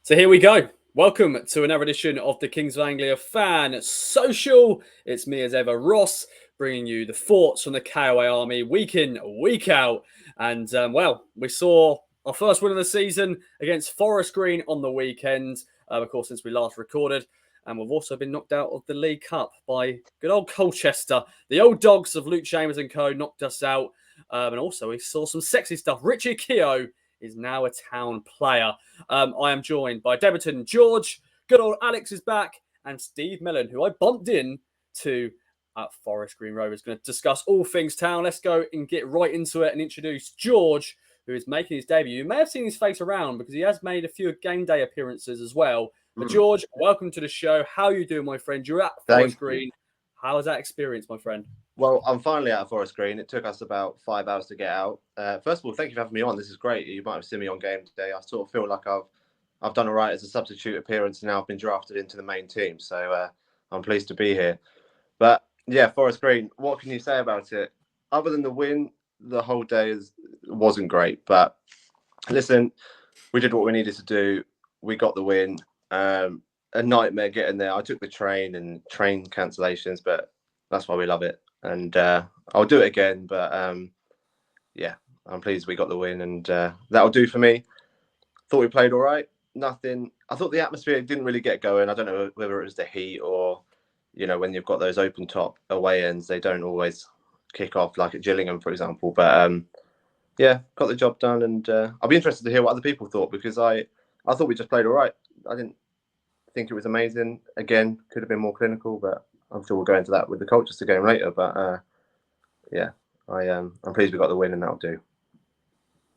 So here we go. Welcome to another edition of the Kings of Anglia Fan Social. It's me as ever, Ross, bringing you the thoughts from the KOA Army week in, week out. And we saw our first win of the season against Forest Green on the weekend, of course, since we last recorded. And we've also been knocked out of the League Cup by good old Colchester. The old dogs of Luke Chambers and co knocked us out. And also we saw some sexy stuff. Richard Keogh is now a Town player. I am joined by debutant George, good old Alex is back, and Steve Mellen, who I bumped in to at Forest Green Rovers. Going to discuss all things Town. Let's go and get right into it and introduce George, who is making his debut. You may have seen his face around because he has made a few game day appearances as well. But George, welcome to the show. How are you doing, my friend? You're at Forest Green. How was that experience, my friend? Well, I'm finally out of Forest Green. It took us about 5 hours to get out. First of all, thank you for having me on. This is great. You might have seen me on game day. I sort of feel like I've done all right as a substitute appearance, and now I've been drafted into the main team. So I'm pleased to be here. But yeah, Forest Green, what can you say about it? Other than the win, the whole day wasn't great. But listen, we did what we needed to do. We got the win. A nightmare getting there. I took the train and train cancellations, but that's why we love it. And I'll do it again. But yeah, I'm pleased we got the win, and that'll do for me. Thought we played all right. Nothing. I thought the atmosphere didn't really get going. I don't know whether it was the heat or, when you've got those open top away ends, they don't always kick off like at Gillingham, for example. But yeah, got the job done, and I'll be interested to hear what other people thought, because I thought we just played all right. I didn't think it was amazing. Again, could have been more clinical, but I'm sure we'll go into that with the Colchester game later. But yeah, I'm pleased we got the win, and that'll do.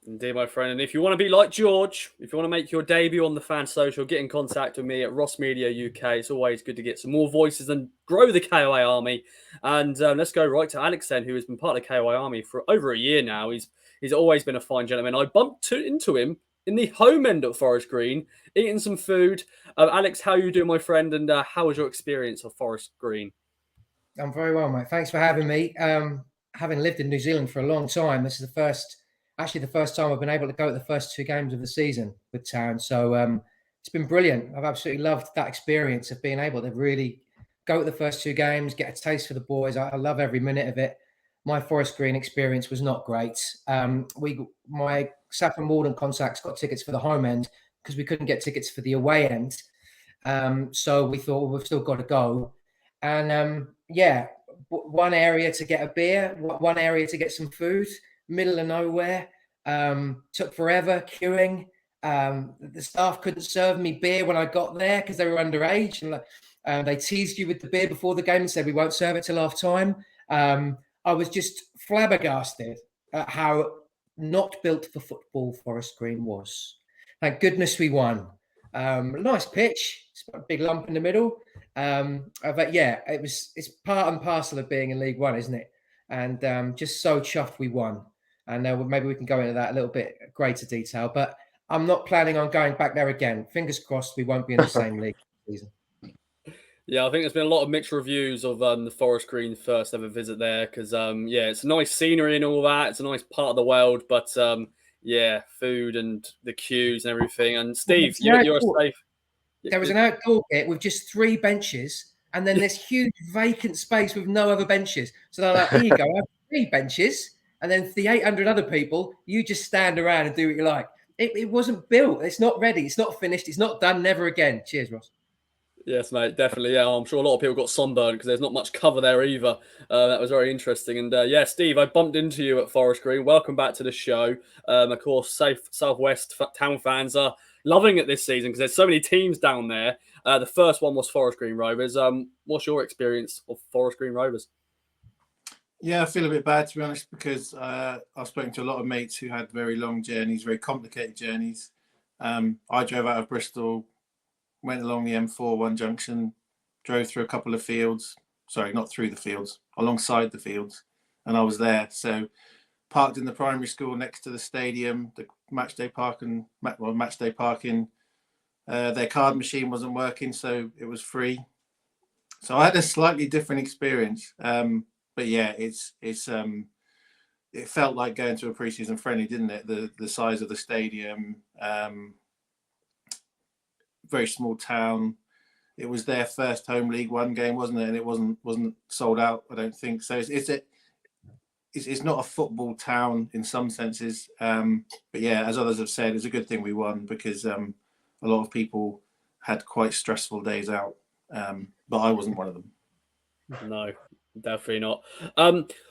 Indeed, my friend. And if you want to be like George, if you want to make your debut on the Fan Social, get in contact with me at Ross Media UK. It's always good to get some more voices and grow the KOA Army. And let's go right to Alex then, who has been part of the KOA Army for over a year now. He's always been a fine gentleman. I bumped into him in the home end at Forest Green, eating some food. Alex, how are you doing, my friend? And how was your experience of Forest Green? I'm very well, mate. Thanks for having me. Having lived in New Zealand for a long time, this is the first time I've been able to go at the first 2 games of the season with Town. So it's been brilliant. I've absolutely loved that experience of being able to really go at the first 2 games, get a taste for the boys. I love every minute of it. My Forest Green experience was not great. My Saffron Walden contacts got tickets for the home end because we couldn't get tickets for the away end. So we thought, well, we've still got to go. And yeah, one area to get a beer, one area to get some food, middle of nowhere. Took forever queuing. The staff couldn't serve me beer when I got there because they were underage, and they teased you with the beer before the game and said we won't serve it till half time. I was just flabbergasted at how not built for football Forest Green was. Thank goodness we won. Nice pitch, it's got a big lump in the middle. But yeah, it's part and parcel of being in League One, isn't it? And just so chuffed we won. And maybe we can go into that a little bit greater detail. But I'm not planning on going back there again. Fingers crossed we won't be in the same league this season. Yeah, I think there's been a lot of mixed reviews of the Forest Green first ever visit there because, yeah, it's a nice scenery and all that. It's a nice part of the world, but yeah, food and the queues and everything. And Steve, you're safe. There was an outdoor bit with just 3 benches and then this huge vacant space with no other benches. So they're like, here you go, I have 3 benches. And then for the 800 other people, you just stand around and do what you like. It wasn't built. It's not ready. It's not finished. It's not done. Never again. Cheers, Ross. Yes, mate, definitely. Yeah, I'm sure a lot of people got sunburned because there's not much cover there either. That was very interesting. And yeah, Steve, I bumped into you at Forest Green. Welcome back to the show. Of course, Southwest Town fans are loving it this season because there's so many teams down there. The first one was Forest Green Rovers. What's your experience of Forest Green Rovers? Yeah, I feel a bit bad, to be honest, because I've spoken to a lot of mates who had very long journeys, very complicated journeys. I drove out of Bristol, went along the M4 one junction, drove through a couple of fields. Sorry, not through the fields, alongside the fields. And I was there. So parked in the primary school next to the stadium, the matchday parking. Their card machine wasn't working, so it was free. So I had a slightly different experience. But yeah, it felt like going to a preseason friendly, didn't it? The size of the stadium. very small town. It was their first home League One game, wasn't it? And it wasn't sold out, I don't think. So it's not a football town in some senses. But yeah, as others have said, it's a good thing we won because a lot of people had quite stressful days out. But I wasn't one of them. No, definitely not.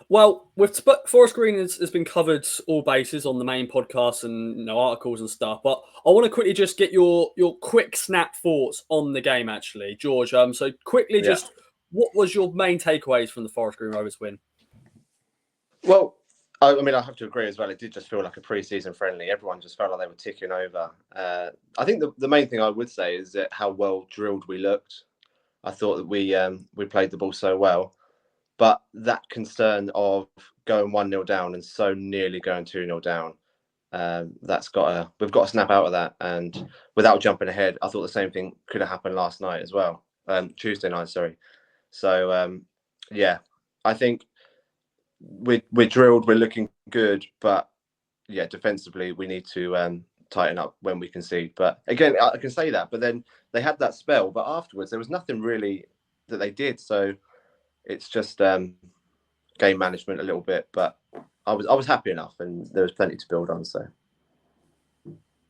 Well, with Forest Green has been covered all bases on the main podcast and articles and stuff. But I want to quickly just get your quick snap thoughts on the game, actually, George. So quickly, just what was your main takeaways from the Forest Green Rovers win? Well, I mean, I have to agree as well. It did just feel like a pre-season friendly. Everyone just felt like they were ticking over. I think the main thing I would say is that how well drilled we looked. I thought that we played the ball so well, but that concern of going 1-0 down and so nearly going 2-0 down, we've got to snap out of that. And without jumping ahead, I thought the same thing could have happened last night as well, Tuesday night. Sorry. So I think we're drilled, we're looking good, but yeah, defensively we need to tighten up when we concede. But again, I can say that, but then they had that spell, but afterwards there was nothing really that they did. So it's just game management a little bit, but I was happy enough, and there was plenty to build on. So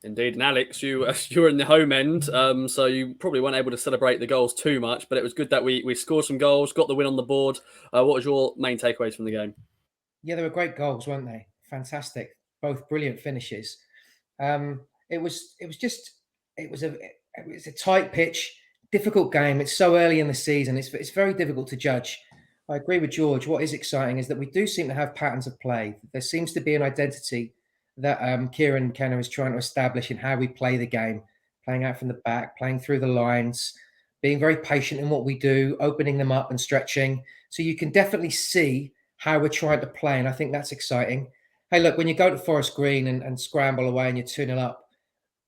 indeed, and Alex, you were in the home end, so you probably weren't able to celebrate the goals too much, but it was good that we scored some goals, got the win on the board. What was your main takeaways from the game? Yeah, they were great goals, weren't they? Fantastic, both brilliant finishes. It was a tight pitch, difficult game. It's so early in the season. It's very difficult to judge. I agree with George. What is exciting is that we do seem to have patterns of play. There seems to be an identity that Kieran Mckenna is trying to establish in how we play the game, playing out from the back, playing through the lines, being very patient in what we do, opening them up and stretching. So you can definitely see how we're trying to play, and I think that's exciting. Hey, look, when you go to Forest Green and scramble away and you're 2-0 up,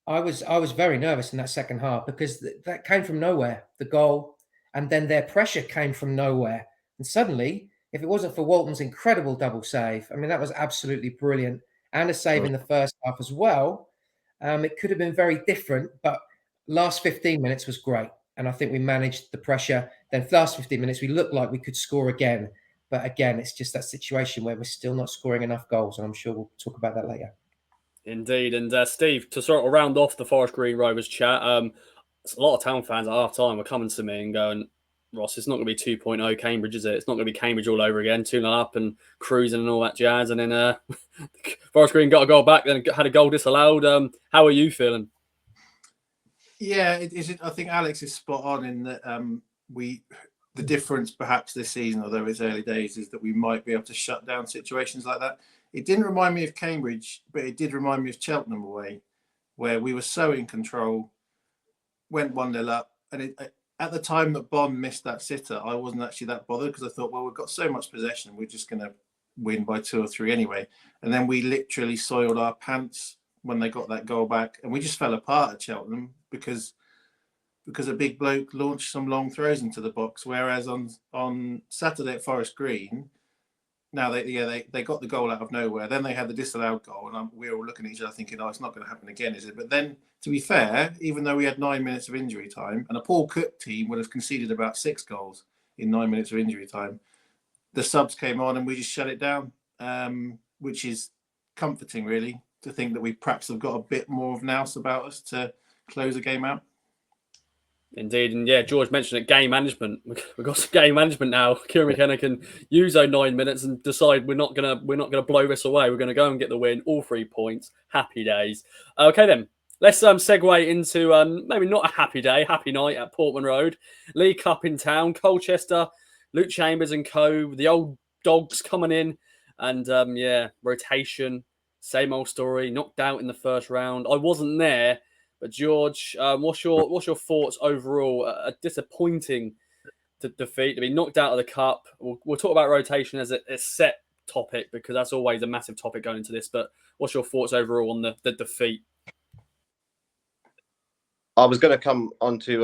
I was very nervous in that second half because that came from nowhere, the goal, and then their pressure came from nowhere. And suddenly, if it wasn't for Walton's incredible double save, I mean, that was absolutely brilliant, and a save in the first half as well, it could have been very different, but last 15 minutes was great. And I think we managed the pressure. Then last 15 minutes, we looked like we could score again. But again, it's just that situation where we're still not scoring enough goals. And I'm sure we'll talk about that later. Indeed. And Steve, to sort of round off the Forest Green Rovers chat, a lot of town fans at half time were coming to me and going, Ross, it's not going to be 2.0 Cambridge, is it? It's not going to be Cambridge all over again, 2-0 up and cruising and all that jazz. And then Forest Green got a goal back, then had a goal disallowed. How are you feeling? Yeah, I think Alex is spot on in that the difference perhaps this season, although it's early days, is that we might be able to shut down situations like that. It didn't remind me of Cambridge, but it did remind me of Cheltenham away, where we were so in control, went 1-0 up. And at the time that Bond missed that sitter, I wasn't actually that bothered because I thought, well, we've got so much possession, we're just going to win by 2 or 3 anyway. And then we literally soiled our pants when they got that goal back. And we just fell apart at Cheltenham because a big bloke launched some long throws into the box. Whereas on Saturday at Forest Green, now they got the goal out of nowhere. Then they had the disallowed goal, and we were all looking at each other thinking, "Oh, it's not going to happen again, is it?" But then, to be fair, even though we had 9 minutes of injury time, and a Paul Cook team would have conceded about 6 goals in 9 minutes of injury time, the subs came on and we just shut it down, which is comforting, really, to think that we perhaps have got a bit more of nous about us to close the game out. Indeed, and yeah, George mentioned it, game management. We've got some game management now. Kieran Mckenna can use those 9 minutes and decide we're not gonna blow this away. We're gonna go and get the win, all 3 points. Happy days. Okay then, let's segue into maybe not a happy day, happy night at Portman Road. League Cup in town, Colchester, Luke Chambers and co. The old dogs coming in, and rotation, same old story. Knocked out in the first round. I wasn't there. But George, what's your thoughts overall? A disappointing defeat to be knocked out of the cup. We'll talk about rotation as a set topic because that's always a massive topic going into this. But what's your thoughts overall on the defeat? I was going to come onto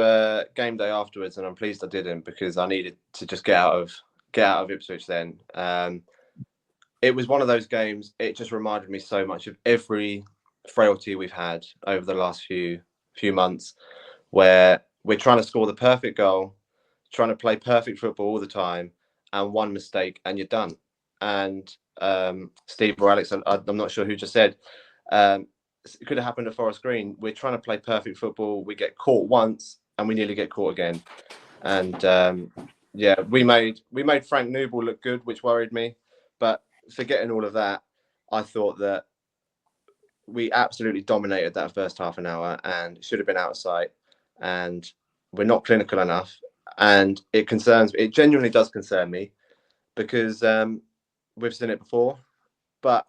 game day afterwards, and I'm pleased I didn't because I needed to just get out of Ipswich. Then it was one of those games. It just reminded me so much of every frailty we've had over the last few months, where we're trying to score the perfect goal, trying to play perfect football all the time, and one mistake and you're done. And Steve or Alex, I'm not sure who just said, it could have happened at Forest Green. We're trying to play perfect football. We get caught once and we nearly get caught again. And we made Frank Nouble look good, which worried me. But forgetting all of that, I thought that we absolutely dominated that first half an hour and should have been out of sight. And we're not clinical enough. And it genuinely does concern me, because we've seen it before. But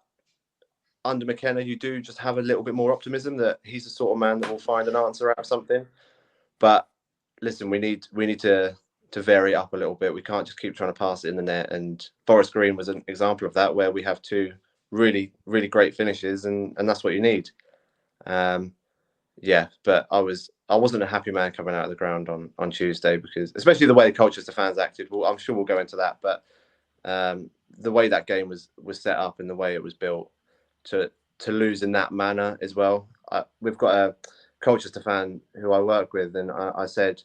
under Mckenna, you do just have a little bit more optimism that he's the sort of man that will find an answer out of something. But listen, we need to vary up a little bit. We can't just keep trying to pass it in the net. And Forest Green was an example of that, where we have two really, really great finishes, and that's what you need. But I wasn't a happy man coming out of the ground on Tuesday, because especially the way the Colchester fans acted. Well, I'm sure we'll go into that, but the way that game was set up and the way it was built to lose in that manner as well. We've got a Colchester fan who I work with, and I said,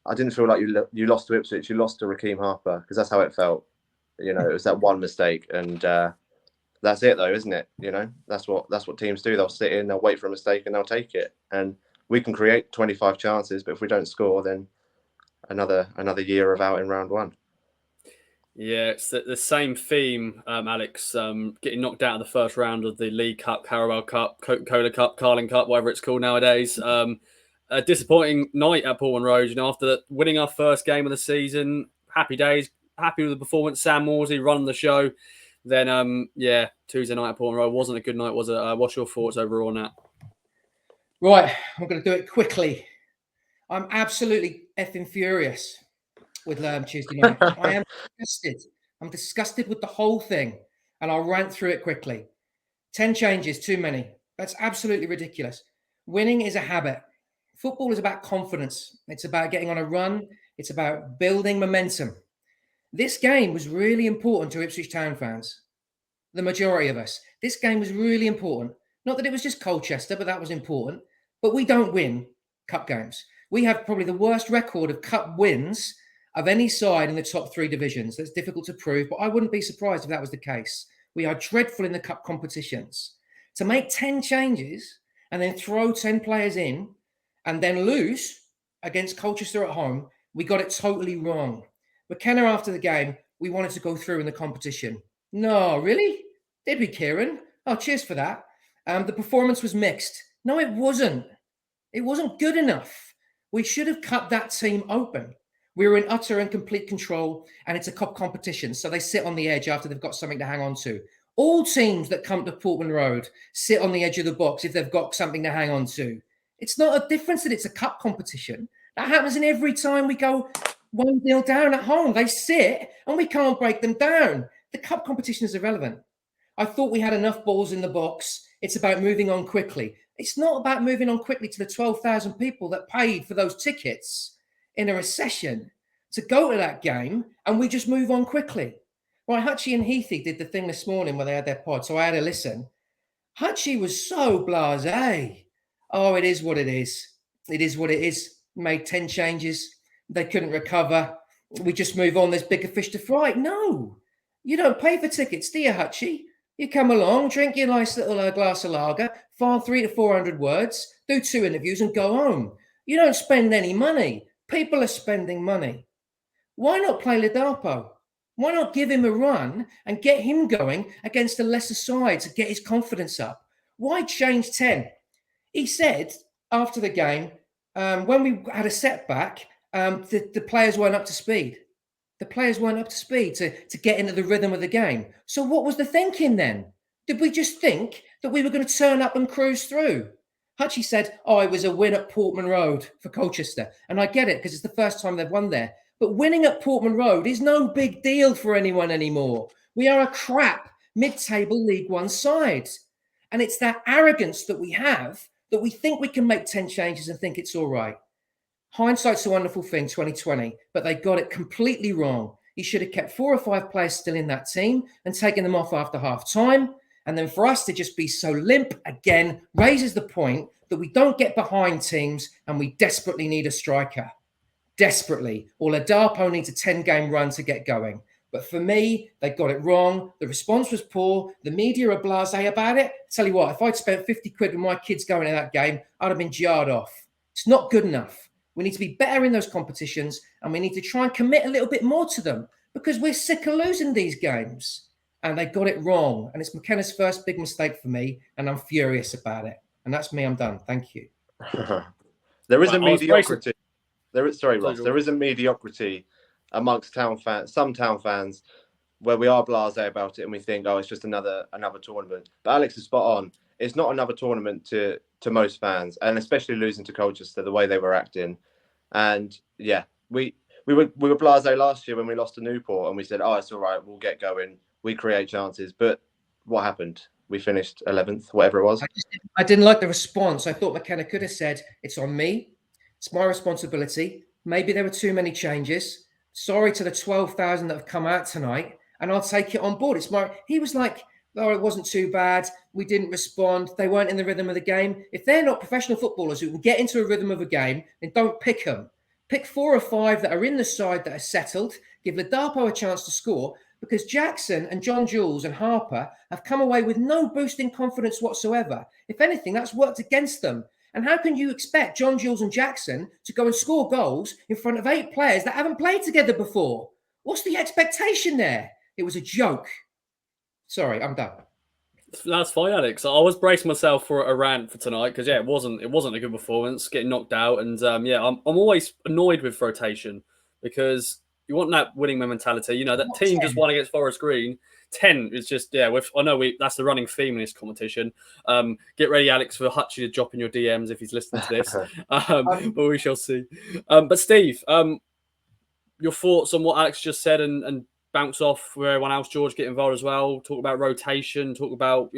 I didn't feel like you lost to Ipswich, you lost to Raheem Harper, because that's how it felt. It was that one mistake, and that's it though, isn't it? That's what teams do. They'll sit in, they'll wait for a mistake, and they'll take it. And we can create 25 chances, but if we don't score, then another year of out in round one. Yeah, it's the same theme, Alex. Getting knocked out of the first round of the League Cup, Carabao Cup, Coca-Cola Cup, Carling Cup, whatever it's called nowadays. A disappointing night at Portman Road. After winning our first game of the season, happy days, happy with the performance. Sam Morsy running the show. Then, Tuesday night at Portman Road wasn't a good night, was it? What's your thoughts overall on that? Right, I'm going to do it quickly. I'm absolutely effing furious with Tuesday night. I am disgusted. I'm disgusted with the whole thing, and I'll rant through it quickly. 10 changes, too many. That's absolutely ridiculous. Winning is a habit. Football is about confidence. It's about getting on a run. It's about building momentum. This game was really important to Ipswich Town fans, the majority of us. This game was really important. Not that it was just Colchester, but that was important. But we don't win cup games. We have probably the worst record of cup wins of any side in the top three divisions. That's difficult to prove, but I wouldn't be surprised if that was the case. We are dreadful in the cup competitions. To make 10 changes and then throw 10 players in and then lose against Colchester at home, we got it totally wrong. Mckenna, after the game, we wanted to go through in the competition. No, really? Did we, Kieran? Oh, cheers for that. The performance was mixed. No, it wasn't. It wasn't good enough. We should have cut that team open. We were in utter and complete control, and it's a cup competition, so they sit on the edge after they've got something to hang on to. All teams that come to Portman Road sit on the edge of the box if they've got something to hang on to. It's not a difference that it's a cup competition. That happens in every time we go 1-0 down at home. They sit, and we can't break them down. The cup competition is irrelevant. I thought we had enough balls in the box. It's about moving on quickly. It's not about moving on quickly to the 12,000 people that paid for those tickets in a recession to go to that game, and we just move on quickly. Right, Hutchie and Heathy did the thing this morning where they had their pod, so I had a listen. Hutchie was so blasé. Oh, it is what it is. It is what it is. Made 10 changes. They couldn't recover. We just move on. There's bigger fish to fry. No, you don't pay for tickets, do you, Hutchie? You come along, drink your nice little glass of lager, file 300 to 400 words, do 2 interviews and go home. You don't spend any money. People are spending money. Why not play Ladapo? Why not give him a run and get him going against a lesser side to get his confidence up? Why change 10? He said after the game, when we had a setback, the players weren't up to speed. The players weren't up to speed to get into the rhythm of the game. So what was the thinking then? Did we just think that we were going to turn up and cruise through? Hutchie said, it was a win at Portman Road for Colchester. And I get it because it's the first time they've won there. But winning at Portman Road is no big deal for anyone anymore. We are a crap mid-table League One side. And it's that arrogance that we have that we think we can make 10 changes and think it's all right. Hindsight's a wonderful thing, 2020, but they got it completely wrong. He should have kept 4 or 5 players still in that team and taken them off after half time And then for us to just be so limp again raises the point that we don't get behind teams and we desperately need a striker. Desperately. Oladapo needs a 10-game run to get going. But for me, they got it wrong. The response was poor. The media are blasé about it. Tell you what, if I'd spent 50 quid with my kids going in that game, I'd have been jarred off. It's not good enough. We need to be better in those competitions, and we need to try and commit a little bit more to them because we're sick of losing these games. And they got it wrong. And it's McKenna's first big mistake for me, and I'm furious about it. And that's me. I'm done. Thank you. There is a mediocrity. There is a mediocrity amongst some town fans, where we are blasé about it and we think, oh, it's just another tournament. But Alex is spot on. It's not another tournament to most fans, and especially losing to Colchester the way they were acting. And yeah, we were blasé last year when we lost to Newport, and we said, oh, it's all right, we'll get going. We create chances. But what happened? We finished 11th, whatever it was. I didn't like the response. I thought McKenna could have said, it's on me. It's my responsibility. Maybe there were too many changes. Sorry to the 12,000 that have come out tonight, and I'll take it on board. He was like, oh, it wasn't too bad. We didn't respond. They weren't in the rhythm of the game. If they're not professional footballers who can get into a rhythm of a game, then don't pick them. Pick 4 or 5 that are in the side that are settled. Give Ladapo a chance to score, because Jackson and John Jules and Harper have come away with no boost in confidence whatsoever. If anything, that's worked against them. And how can you expect John Jules and Jackson to go and score goals in front of 8 players that haven't played together before? What's the expectation there? It was a joke. Sorry, I'm done. That's fine, Alex. I was bracing myself for a rant for tonight because it wasn't a good performance, getting knocked out, and I'm always annoyed with rotation because you want that winning mentality. You know, that team 10. just won against Forest Green. 10 is just, I know that's the running theme in this competition. Get ready, Alex, for Hutchie to drop in your DMs if he's listening to this. But we shall see. But Steve, your thoughts on what Alex just said and bounce off where everyone else, George, get involved as well. Talk about rotation, talk about,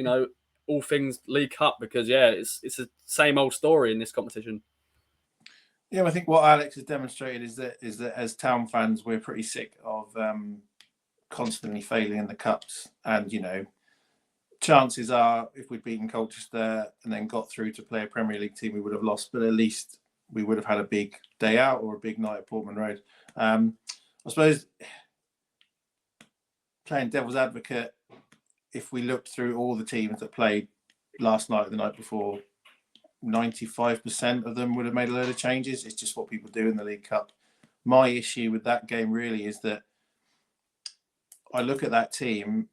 all things League Cup, because, it's the same old story in this competition. Yeah, I think what Alex has demonstrated is that as town fans, we're pretty sick of constantly failing in the cups. And, chances are if we'd beaten Colchester and then got through to play a Premier League team, we would have lost, but at least we would have had a big day out or a big night at Portman Road. I suppose, playing devil's advocate, if we looked through all the teams that played last night or the night before, 95% of them would have made a load of changes. It's just what people do in the League Cup. My issue with that game really is that I look at that team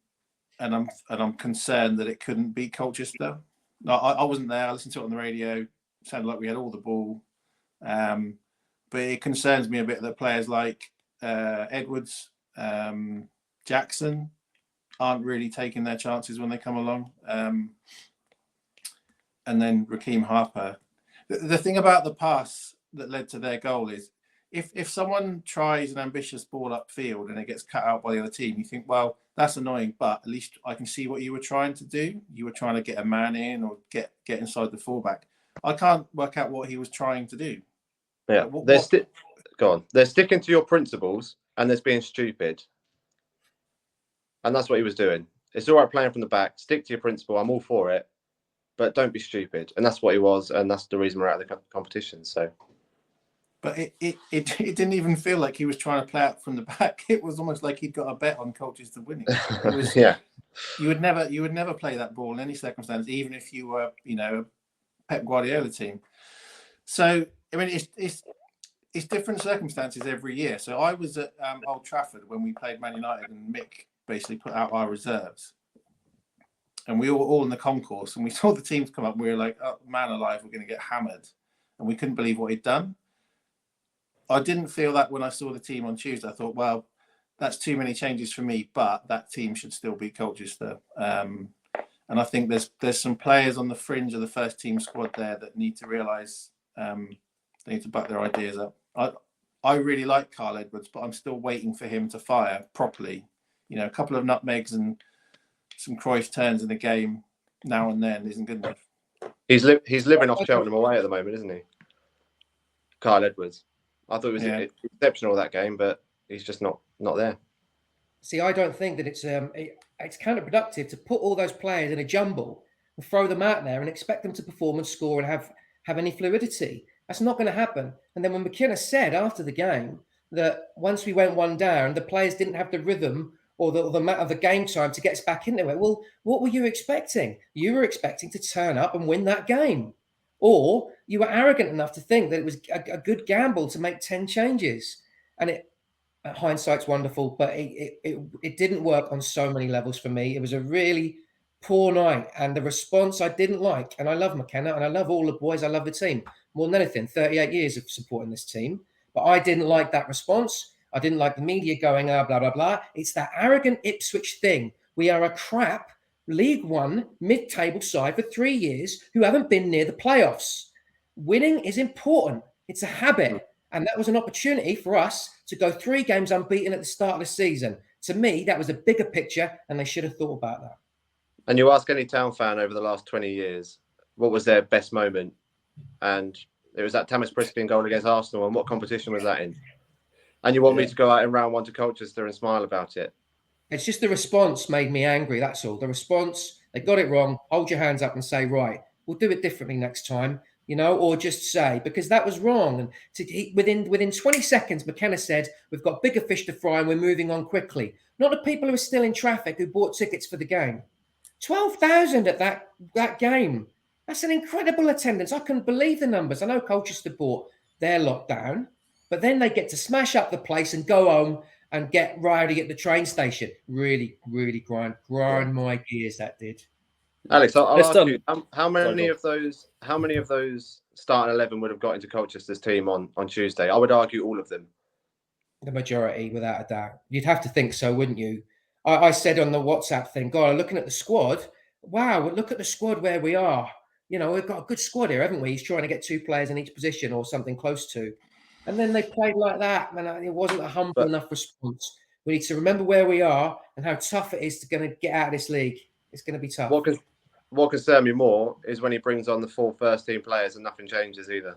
and I'm concerned that it couldn't beat Colchester. No, I wasn't there. I listened to it on the radio. It sounded like we had all the ball. But it concerns me a bit that players like Edwards, Jackson aren't really taking their chances when they come along. And then Raheem Harper. The thing about the pass that led to their goal is if someone tries an ambitious ball upfield and it gets cut out by the other team, you think, well, that's annoying, but at least I can see what you were trying to do. You were trying to get a man in or get inside the fullback. I can't work out what he was trying to do. Yeah, go on. They're sticking to your principles and they're being stupid. And that's what he was doing. It's all right playing from the back. Stick to your principle. I'm all for it. But don't be stupid. And that's what he was. And that's the reason we're out of the competition. So, but it didn't even feel like he was trying to play out from the back. It was almost like he'd got a bet on Colchester winning. It was, yeah. You would never play that ball in any circumstance, even if you were, a Pep Guardiola team. So, I mean, it's different circumstances every year. So I was at Old Trafford when we played Man United, and Mick basically put out our reserves. And we were all in the concourse, and we saw the teams come up. And we were like, oh, man alive, we're going to get hammered. And we couldn't believe what he'd done. I didn't feel that when I saw the team on Tuesday. I thought, well, that's too many changes for me, but that team should still beat Colchester. And I think there's some players on the fringe of the first team squad there that need to realise they need to back their ideas up. I really like Carl Edwards, but I'm still waiting for him to fire properly. A couple of nutmegs and some Cruyff turns in the game now and then isn't good enough. He's living off Cheltenham away at the moment, isn't he? Carl Edwards. I thought he was exceptional that game, but he's just not there. See, I don't think that it's counterproductive to put all those players in a jumble and throw them out there and expect them to perform and score and have any fluidity. That's not going to happen. And then when Mckenna said after the game that once we went one down, the players didn't have the rhythm or the amount of the game time to get us back into it. Well, what were you expecting? You were expecting to turn up and win that game. Or you were arrogant enough to think that it was a good gamble to make 10 changes. And hindsight's wonderful, but it didn't work on so many levels for me. It was a really poor night, and the response I didn't like. And I love Mckenna, and I love all the boys. I love the team more than anything. 38 years of supporting this team, but I didn't like that response. I didn't like the media going, blah blah blah. It's that arrogant Ipswich thing. We are a crap League One mid-table side for 3 years who haven't been near the playoffs. Winning is important. It's a habit. And that was an opportunity for us to go 3 games unbeaten at the start of the season. To me, that was a bigger picture, and they should have thought about that. And you ask any Town fan over the last 20 years, what was their best moment? And it was that Thomas Briskin goal against Arsenal. And what competition was that in? And you want me to go out in round 1 to Colchester and smile about it? It's just the response made me angry. That's all. The response, they got it wrong. Hold your hands up and say, right, we'll do it differently next time. Or just say, because that was wrong. And within 20 seconds, Mckenna said, we've got bigger fish to fry and we're moving on quickly. Not the people who are still in traffic who bought tickets for the game. 12,000 at that game. That's an incredible attendance. I couldn't believe the numbers. I know Colchester bought their lockdown, but then they get to smash up the place and go home and get rowdy at the train station. Really, really grind my gears, that did. Alex, I'll ask you, how many of those starting 11 would have got into Colchester's team on Tuesday? I would argue all of them. The majority, without a doubt. You'd have to think so, wouldn't you? I said on the WhatsApp thing, God, looking at the squad, wow, look at the squad where we are. We've got a good squad here, haven't we? He's trying to get 2 players in each position or something close to. And then they played like that, and it wasn't a humble enough response. We need to remember where we are and how tough it is to going to get out of this league. It's going to be tough. What concerned me more is when he brings on the 4 first-team players and nothing changes either.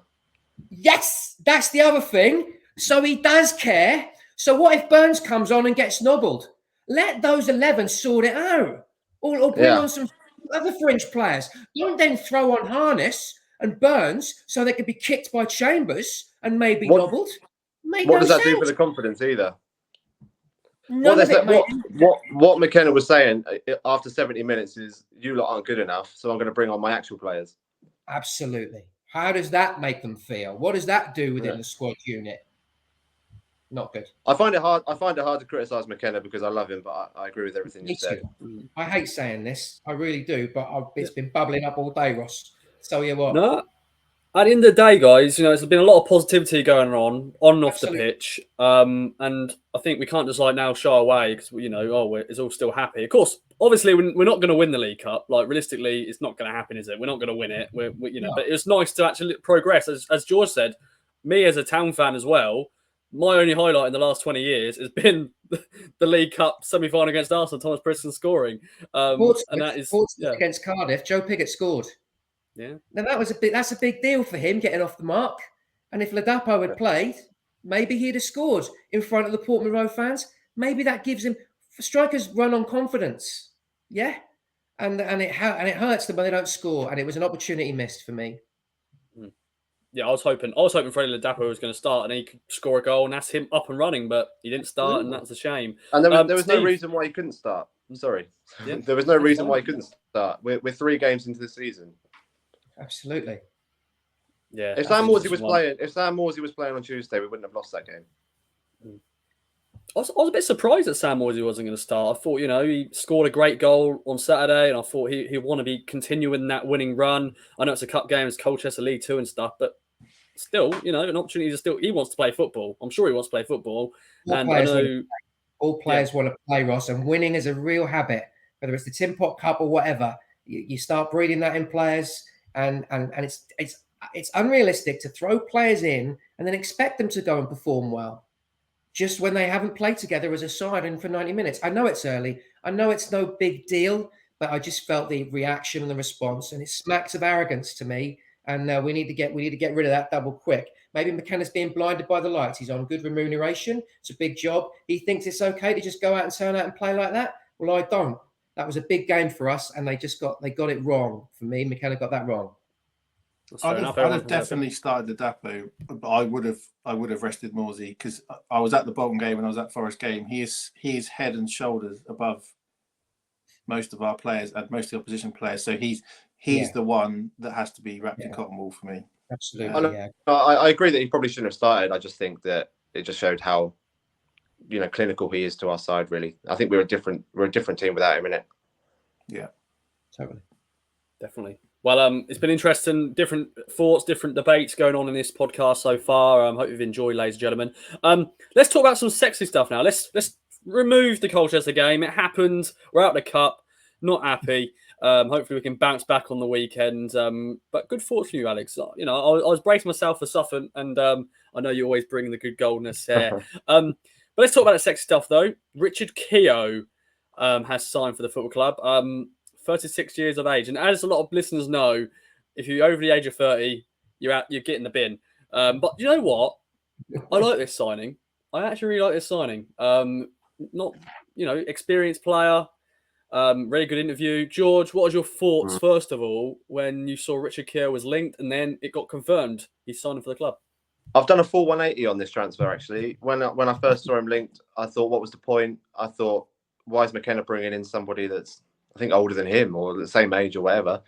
Yes, that's the other thing. So he does care. So what if Burns comes on and gets nobbled? Let those 11 sort it out. Or bring on some other fringe players. Don't then throw on Harness and Burns so they could be kicked by Chambers and maybe nobbled. What does that do for the confidence either? What McKenna was saying after 70 minutes is, you lot aren't good enough, so I'm going to bring on my actual players. Absolutely. How does that make them feel? What does that do within the squad unit? Not good. I find it hard to criticise McKenna because I love him, but I agree with everything you said. I hate saying this. I really do, but it's been bubbling up all day, Ross. Tell you what. No. At the end of the day, guys, there's been a lot of positivity going on and off the pitch. And I think we can't just now shy away because, it's all still happy. Of course, obviously, we're not going to win the League Cup. Realistically, it's not going to happen, is it? We're not going to win it. But it's nice to actually progress. As George said, me as a Town fan as well, my only highlight in the last 20 years has been the League Cup semi-final against Arsenal, Thomas Briskin scoring. And that is against Cardiff. Joe Pigott scored. Yeah. Now that's a big deal for him getting off the mark. And if Ladapo had played, maybe he'd have scored in front of the Portman Road fans. Maybe that gives him strikers run on confidence. Yeah. And it hurts them when they don't score. And it was an opportunity missed for me. Yeah, I was hoping Freddie Ladapo was going to start and he could score a goal and that's him up and running, but he didn't start, and that's a shame. And there was no reason why he couldn't start. I'm sorry. Yeah. There was no reason why he couldn't start. We're 3 games into the season. Absolutely. Yeah. If Sam Morsy was playing on Tuesday, we wouldn't have lost that game. I was a bit surprised that Sam Morsy wasn't going to start. I thought, he scored a great goal on Saturday, and I thought he'd want to be continuing that winning run. I know it's a cup game, it's Colchester League 2 and stuff, but still, an opportunity to still. He wants to play football. I'm sure he wants to play football. All players want to play, Ross, and winning is a real habit. Whether it's the Tin Pot Cup or whatever, you start breeding that in players. And it's unrealistic to throw players in and then expect them to go and perform well just when they haven't played together as a side and for 90 minutes. I know it's early. I know it's no big deal, but I just felt the reaction and the response, and it smacks of arrogance to me. and we need to get rid of that double quick. Maybe McKenna's being blinded by the lights. He's on good remuneration. It's a big job. He thinks it's okay to just go out and turn out and play like that. Well, I don't. That was a big game for us, and they got it wrong. For me, McKenna got that wrong. I'd have definitely started the Dapo, but I would have rested Morsy, because I was at the Bolton game and I was at Forest game. He is head and shoulders above most of our players and most of the opposition players. So he's the one that has to be wrapped in cotton wool for me. Absolutely. I agree that he probably shouldn't have started. I just think that it just showed how, clinical he is to our side. Really, I think we're a different team without him in it. Yeah, totally, definitely. Well, it's been interesting. Different thoughts, different debates going on in this podcast so far. Hope you've enjoyed, ladies and gentlemen. Let's talk about some sexy stuff now. Let's remove the Colchester game. It happened. We're out of the cup. Not happy. Hopefully we can bounce back on the weekend. But good thoughts from you, Alex. I was bracing myself for something, and I know you always bring the good goldness here. But let's talk about the sexy stuff, though. Richard Keogh has signed for the football club. 36 years of age, and as a lot of listeners know, if you're over the age of 30, you're getting the bin. But you know what? I like this signing. I actually really like this signing. Not experienced player. Really good interview. George, what was your thoughts first of all when you saw Richard Keogh was linked, and then it got confirmed he's signing for the club? I've done a full 180 on this transfer actually. When I first saw him linked, I thought, what was the point? I thought, why is Mckenna bringing in somebody that's, I think, older than him or the same age or whatever?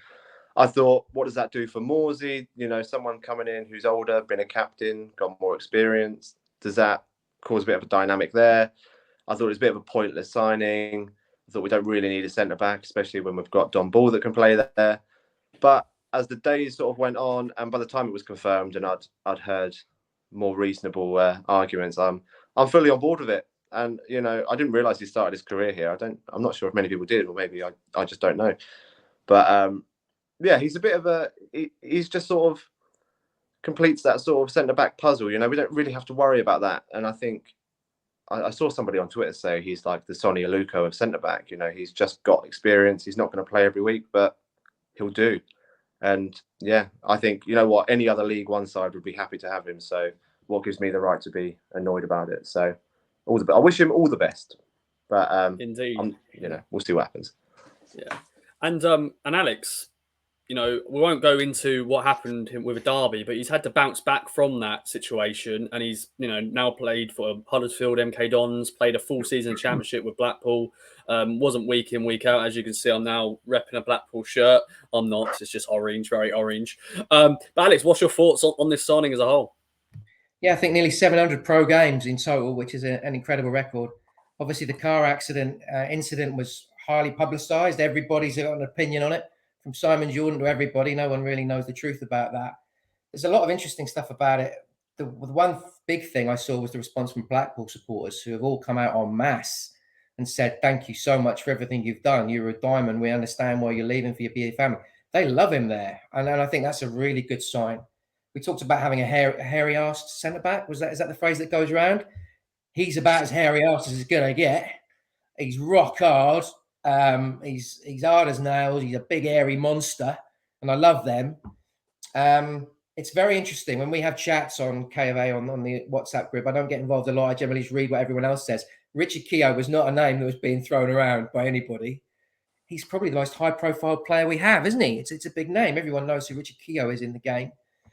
I thought, what does that do for Morsy? Someone coming in who's older, been a captain, got more experience. Does that cause a bit of a dynamic there? I thought it was a bit of a pointless signing. I thought we don't really need a centre-back, especially when we've got Don Ball that can play there. But as the days sort of went on, and by the time it was confirmed and I'd heard more reasonable arguments, I'm fully on board with it. And, I didn't realise he started his career here. I'm not sure if many people did, or maybe I just don't know. But, he's a bit of he's just sort of completes that sort of centre-back puzzle. We don't really have to worry about that. And I think I saw somebody on Twitter say he's like the Sonny Aluko of centre-back. He's just got experience. He's not going to play every week, but he'll do. And, I think, any other League One side would be happy to have him. So what gives me the right to be annoyed about it? So I wish him all the best, but indeed, we'll see what happens. Yeah, and Alex, we won't go into what happened with a derby, but he's had to bounce back from that situation, and he's now played for Huddersfield, MK Dons, played a full season Championship with Blackpool. Wasn't week in, week out. As you can see, I'm now repping a Blackpool shirt. I'm not. It's just orange, very orange. But Alex, what's your thoughts on this signing as a whole? Yeah, I think nearly 700 pro games in total, which is an incredible record. Obviously, the car accident incident was highly publicised. Everybody's got an opinion on it, from Simon Jordan to everybody. No one really knows the truth about that. There's a lot of interesting stuff about it. The one big thing I saw was the response from Blackpool supporters, who have all come out en masse and said, thank you so much for everything you've done. You're a diamond. We understand why you're leaving for your BA family. They love him there. And I think that's a really good sign. We talked about having a hairy-arsed centre-back. Is that the phrase that goes around? He's about as hairy-arsed as he's going to get. He's rock hard. He's hard as nails. He's a big, hairy monster. And I love them. It's very interesting. When we have chats on KOA on the WhatsApp group, I don't get involved a lot. I generally just read what everyone else says. Richard Keogh was not a name that was being thrown around by anybody. He's probably the most high-profile player we have, isn't he? It's a big name. Everyone knows who Richard Keogh is in the game.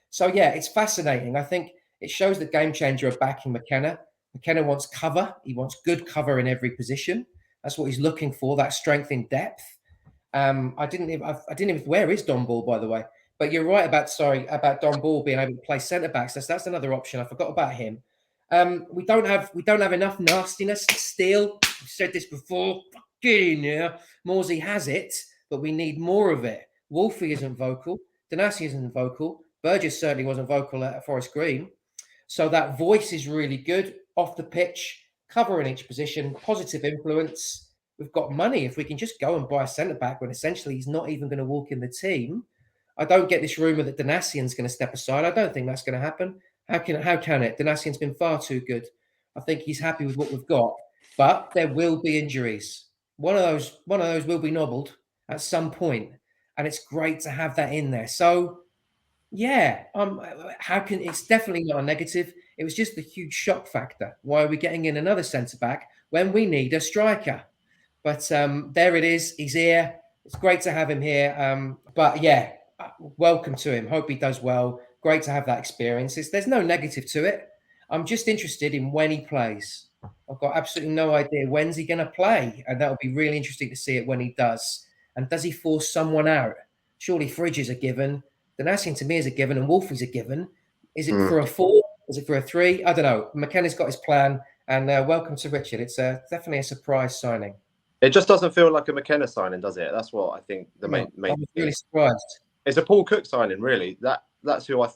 So, yeah, it's fascinating. I think it shows the game changer of backing Mckenna. Mckenna wants cover. He wants good cover in every position. That's what he's looking for, that strength in depth. I didn't even. Where is Don Ball, by the way? But you're right about Don Ball being able to play centre backs. That's another option. I forgot about him. We don't have enough nastiness. Steel. I've said this before. Fucking yeah. Morsy has it, but we need more of it. Wolfie isn't vocal. Danasi isn't vocal. Burgess certainly wasn't vocal at Forest Green. So that voice is really good. Off the pitch, cover in each position, positive influence. We've got money. If we can just go and buy a centre-back when essentially he's not even going to walk in the team. I don't get this rumour that Danasian's going to step aside. I don't think that's going to happen. How can it? Danasian's been far too good. I think he's happy with what we've got. But there will be injuries. One of those will be nobbled at some point. And it's great to have that in there. So Yeah, how can it's definitely not a negative. It was just the huge shock factor. Why are we getting in another centre back when we need a striker? But there it is. He's here. It's great to have him here. But yeah, welcome to him. Hope he does well. Great to have that experience. There's no negative to it. I'm just interested in when he plays. I've got absolutely no idea when's he going to play, and that'll be really interesting to see it when he does. And does he force someone out? Surely Fridge is a given. Donacien to me is a given, and Wolf is a given. Is it for a 4? Is it for a 3? I don't know. McKenna's got his plan, and welcome to Richard. It's definitely a surprise signing. It just doesn't feel like a Mckenna signing, does it? That's what I think the main. I was really surprised. It's a Paul Cook signing, really. That's who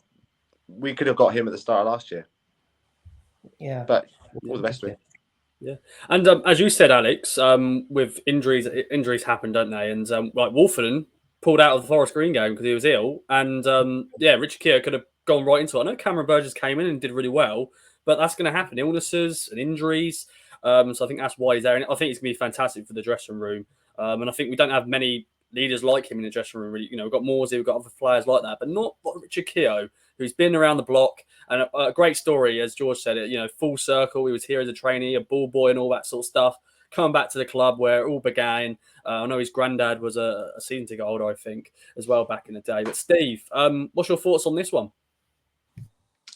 we could have got him at the start of last year. Yeah, but all the best to him. Yeah, and as you said, Alex, with injuries happen, don't they? And like Wolfenden pulled out of the Forest Green game because he was ill, and Richard Keogh could have gone right into it. I know Cameron Burgess came in and did really well, but that's going to happen. Illnesses and injuries. So I think that's why he's there. And I think it's going to be fantastic for the dressing room. And I think we don't have many leaders like him in the dressing room. Really, we've got Morsy, we've got other players like that, but not Richard Keogh, who's been around the block. And a great story, as George said it, full circle. He was here as a trainee, a ball boy and all that sort of stuff. Coming back to the club where it all began. I know his granddad was a season ticket holder, I think, as well back in the day. But Steve, what's your thoughts on this one?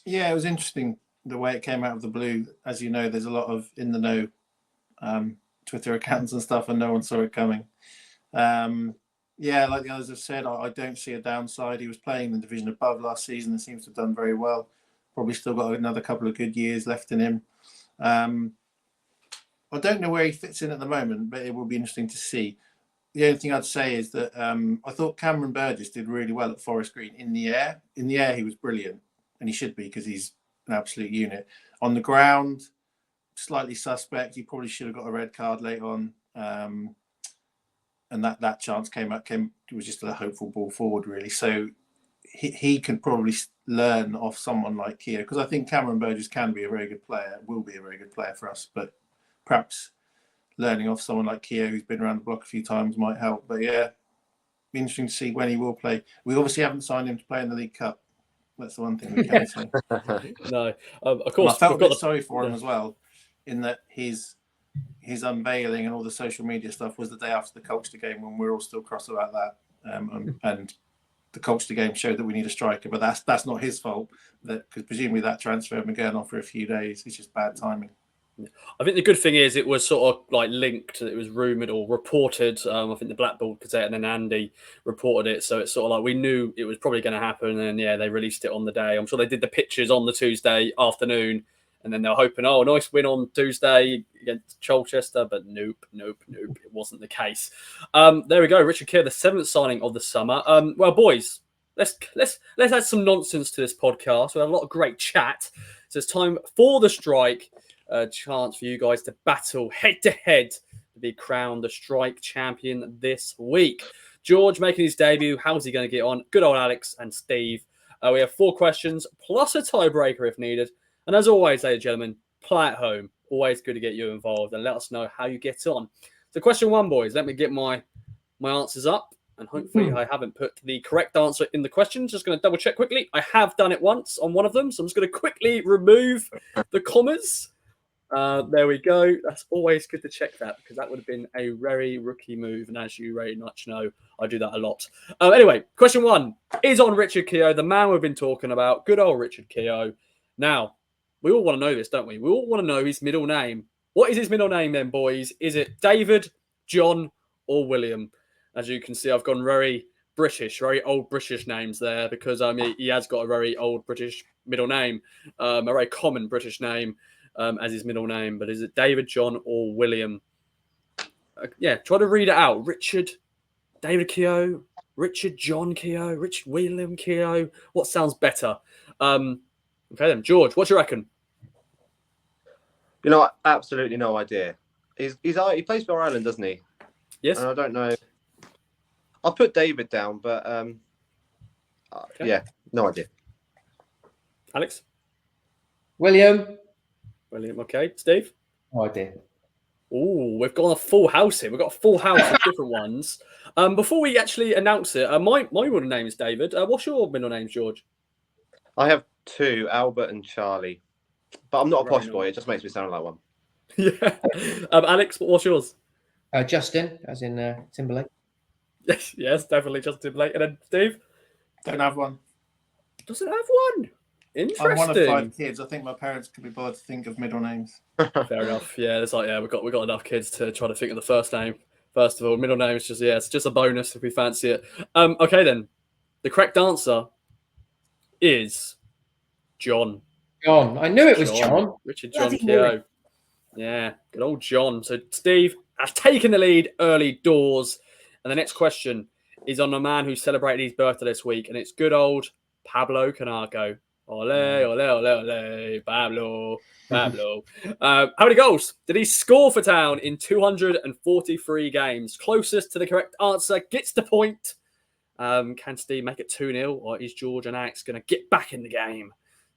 Yeah, it was interesting the way it came out of the blue. As you know, there's a lot of in the know Twitter accounts and stuff, and no one saw it coming. Yeah, like the others have said, I don't see a downside. He was playing the division above last season and seems to have done very well. Probably still got another couple of good years left in him. I don't know where he fits in at the moment, but it will be interesting to see. The only thing I'd say is that I thought Cameron Burgess did really well at Forest Green in the air. In the air, he was brilliant, and he should be because he's an absolute unit. On the ground, slightly suspect. He probably should have got a red card late on. And that chance it was just a hopeful ball forward, really. So he can probably learn off someone like Keogh, because I think Cameron Burgess can be a very good player, will be a very good player for us, but perhaps learning off someone like Keogh, who's been around the block a few times, might help. But yeah, be interesting to see when he will play. We obviously haven't signed him to play in the League Cup. That's the one thing we can say. No, of course. And I felt a bit sorry for him as well, in that his unveiling and all the social media stuff was the day after the Colchester game, when we're all still cross about that. And the Colchester game showed that we need a striker, but that's not his fault. Because presumably that transfer had been going on for a few days. It's just bad timing. I think the good thing is it was sort of like linked. It was rumoured or reported. I think the Blackpool Gazette and then Andy reported it. So it's sort of like we knew it was probably going to happen. And yeah, they released it on the day. I'm sure they did the pictures on the Tuesday afternoon. And then they were hoping, nice win on Tuesday against Colchester. But nope. It wasn't the case. There we go. Richard Keogh, the 7th signing of the summer. Well, boys, let's add some nonsense to this podcast. We had a lot of great chat. So it's time for the strike. A chance for you guys to battle head-to-head to be crowned the strike champion this week. George making his debut. How's he going to get on? Good old Alex and Steve. We have 4 questions plus a tiebreaker if needed. And as always, ladies and gentlemen, play at home. Always good to get you involved and let us know how you get on. So question 1, boys. Let me get my answers up. And hopefully I haven't put the correct answer in the question. Just going to double check quickly. I have done it once on one of them. So I'm just going to quickly remove the commas. There we go. That's always good to check that, because that would have been a very rookie move. And as you very much know, I do that a lot. Anyway, question 1 is on Richard Keogh, the man we've been talking about. Good old Richard Keogh. Now, we all want to know this, don't we? We all want to know his middle name. What is his middle name then, boys? Is it David, John, or William? As you can see, I've gone very British, very old British names there, because he has got a very old British middle name, a very common British name. As his middle name, but is it David, John, or William? Try to read it out. Richard, David Keogh, Richard John Keogh, Richard William Keogh. What sounds better? Okay then, George, what do you reckon? Absolutely no idea. He plays for Ireland, doesn't he? Yes. And I don't know. I'll put David down, but okay. Yeah, no idea. William, okay. Steve? no idea. Oh, we've got a full house here. We've got a full house of different ones. Before we actually announce it, my middle name is David. What's your middle name, George? I have two, Albert and Charlie. But I'm not a Very posh boy. nice. It just makes me sound like one. Yeah. Alex, what's yours? Justin, as in Timberlake. Yes, definitely Justin Timberlake. And then Steve? Don't have one. Doesn't have one. Interesting. I'm one of 5 kids. I think my parents could be bothered to think of middle names. Fair enough. Yeah, it's like we've got enough kids to try to think of the first name. First of all, middle name is just it's just a bonus if we fancy it. Okay then. The correct answer is John. John. I knew it was John. Richard John Keogh. Yeah, good old John. So Steve has taken the lead early doors. And the next question is on a man who celebrated his birthday this week, and it's good old Pablo Canaco. Ole, ole, ole, ole, Pablo. How many goals did he score for Town in 243 games? Closest to the correct answer gets the point. Can Steve make it 2-0, or is George and Alex going to get back in the game?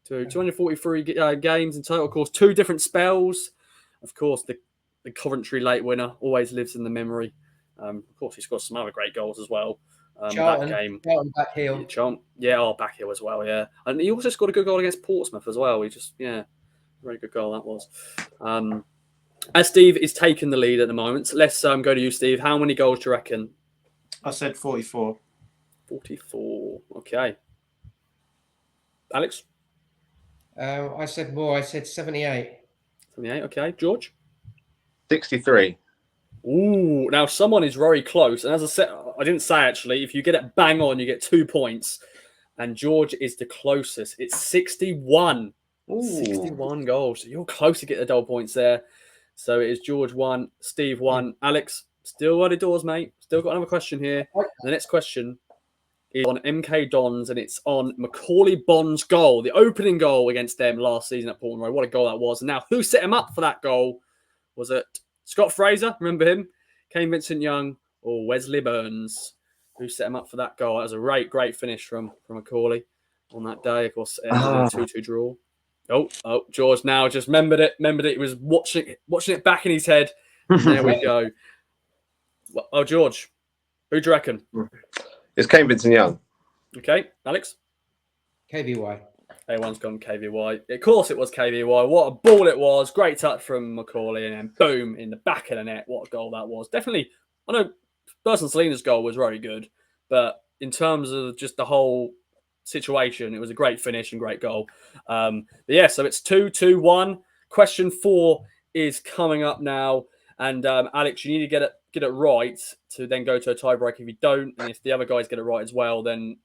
243 games in total, of course, 2 different spells. Of course, the Coventry late winner always lives in the memory. Of course, he scored some other great goals as well. Charlton, that game. Charlton back heel. Back heel as well, yeah. And he also scored a good goal against Portsmouth as well. Very good goal that was. As Steve is taking the lead at the moment, let's go to you, Steve. How many goals do you reckon? I said 44. 44. Okay. Alex? I said more. I said 78. 78, okay. George? 63. Ooh, now someone is very close. And as I said, I didn't say actually, if you get it bang on, you get 2 points. And George is the closest. It's 61. Ooh. 61 goals. So you're close to get the double points there. So it is George 1, Steve 1. Alex, still early doors, mate. Still got another question here. The next question is on MK Dons, and it's on Macaulay Bond's goal, the opening goal against them last season at Portland Road. What a goal that was. And now, who set him up for that goal? Was it Scott Fraser? Remember him? Kane Vincent-Young or Wesley Burns? Who set him up for that goal? That was a great finish from Macaulay on that day. Of course, it was a 2-2 draw. Oh, George now just remembered it. He was watching it back in his head. There we go. Oh, George, who do you reckon? It's Kane Vincent-Young. Okay, Alex? KVY. Everyone's gone KVY. Of course it was KVY. What a ball it was. Great touch from Macaulay, and then boom, in the back of the net. What a goal that was. Definitely, I know Burson Salinas' goal was very good, but in terms of just the whole situation, it was a great finish and great goal. So it's 2-2-1. Question 4 is coming up now. And Alex, you need to get it right to then go to a tiebreaker. If you don't, and if the other guys get it right as well, then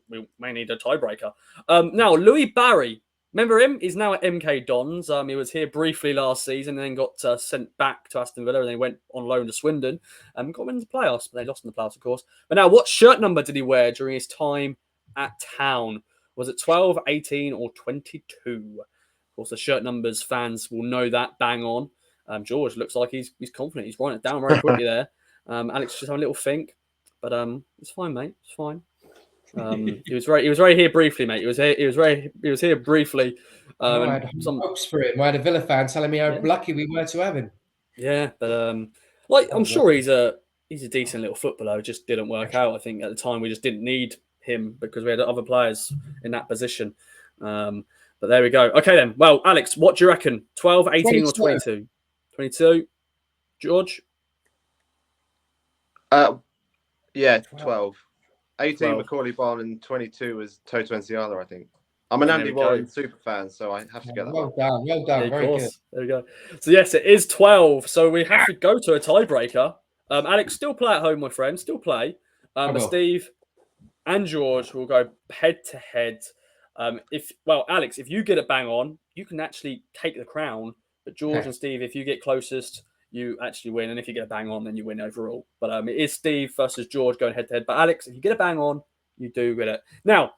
we may need a tiebreaker. Now, Louis Barry, remember him? He's now at MK Dons. He was here briefly last season, and then got sent back to Aston Villa, and then went on loan to Swindon. Got into the playoffs, but they lost in the playoffs, of course. But now, what shirt number did he wear during his time at Town? Was it 12, 18, or 22? Of course, the shirt numbers fans will know that bang on. George looks like he's confident. He's writing it down very quickly there. Alex just have a little think, but it's fine, mate. It's fine. He was very here briefly, mate. He was here briefly. I had hopes for him. I had a Villa fan telling me how lucky we were to have him. Yeah, but I'm sure he's a decent little footballer. It just didn't work out. I think at the time we just didn't need him because we had other players in that position. But there we go. Okay then. Well, Alex, what do you reckon? 12, 18, 22. Or 22? 22. George? 12. 18 12. Macaulay Bond and 22 was Toto Enciala, I think. I'm an Andy Warren super fan, so I have to get that well done. Yeah, very good. There we go. So yes, it is 12. So we have to go to a tiebreaker. Alex, still play at home, my friend. Still play. But Steve and George will go head to head. Alex, if you get it bang on, you can actually take the crown. But George and Steve, if you get closest, you actually win. And if you get a bang on, then you win overall. But it is Steve versus George going head to head. But Alex, if you get a bang on, you do get it. Now,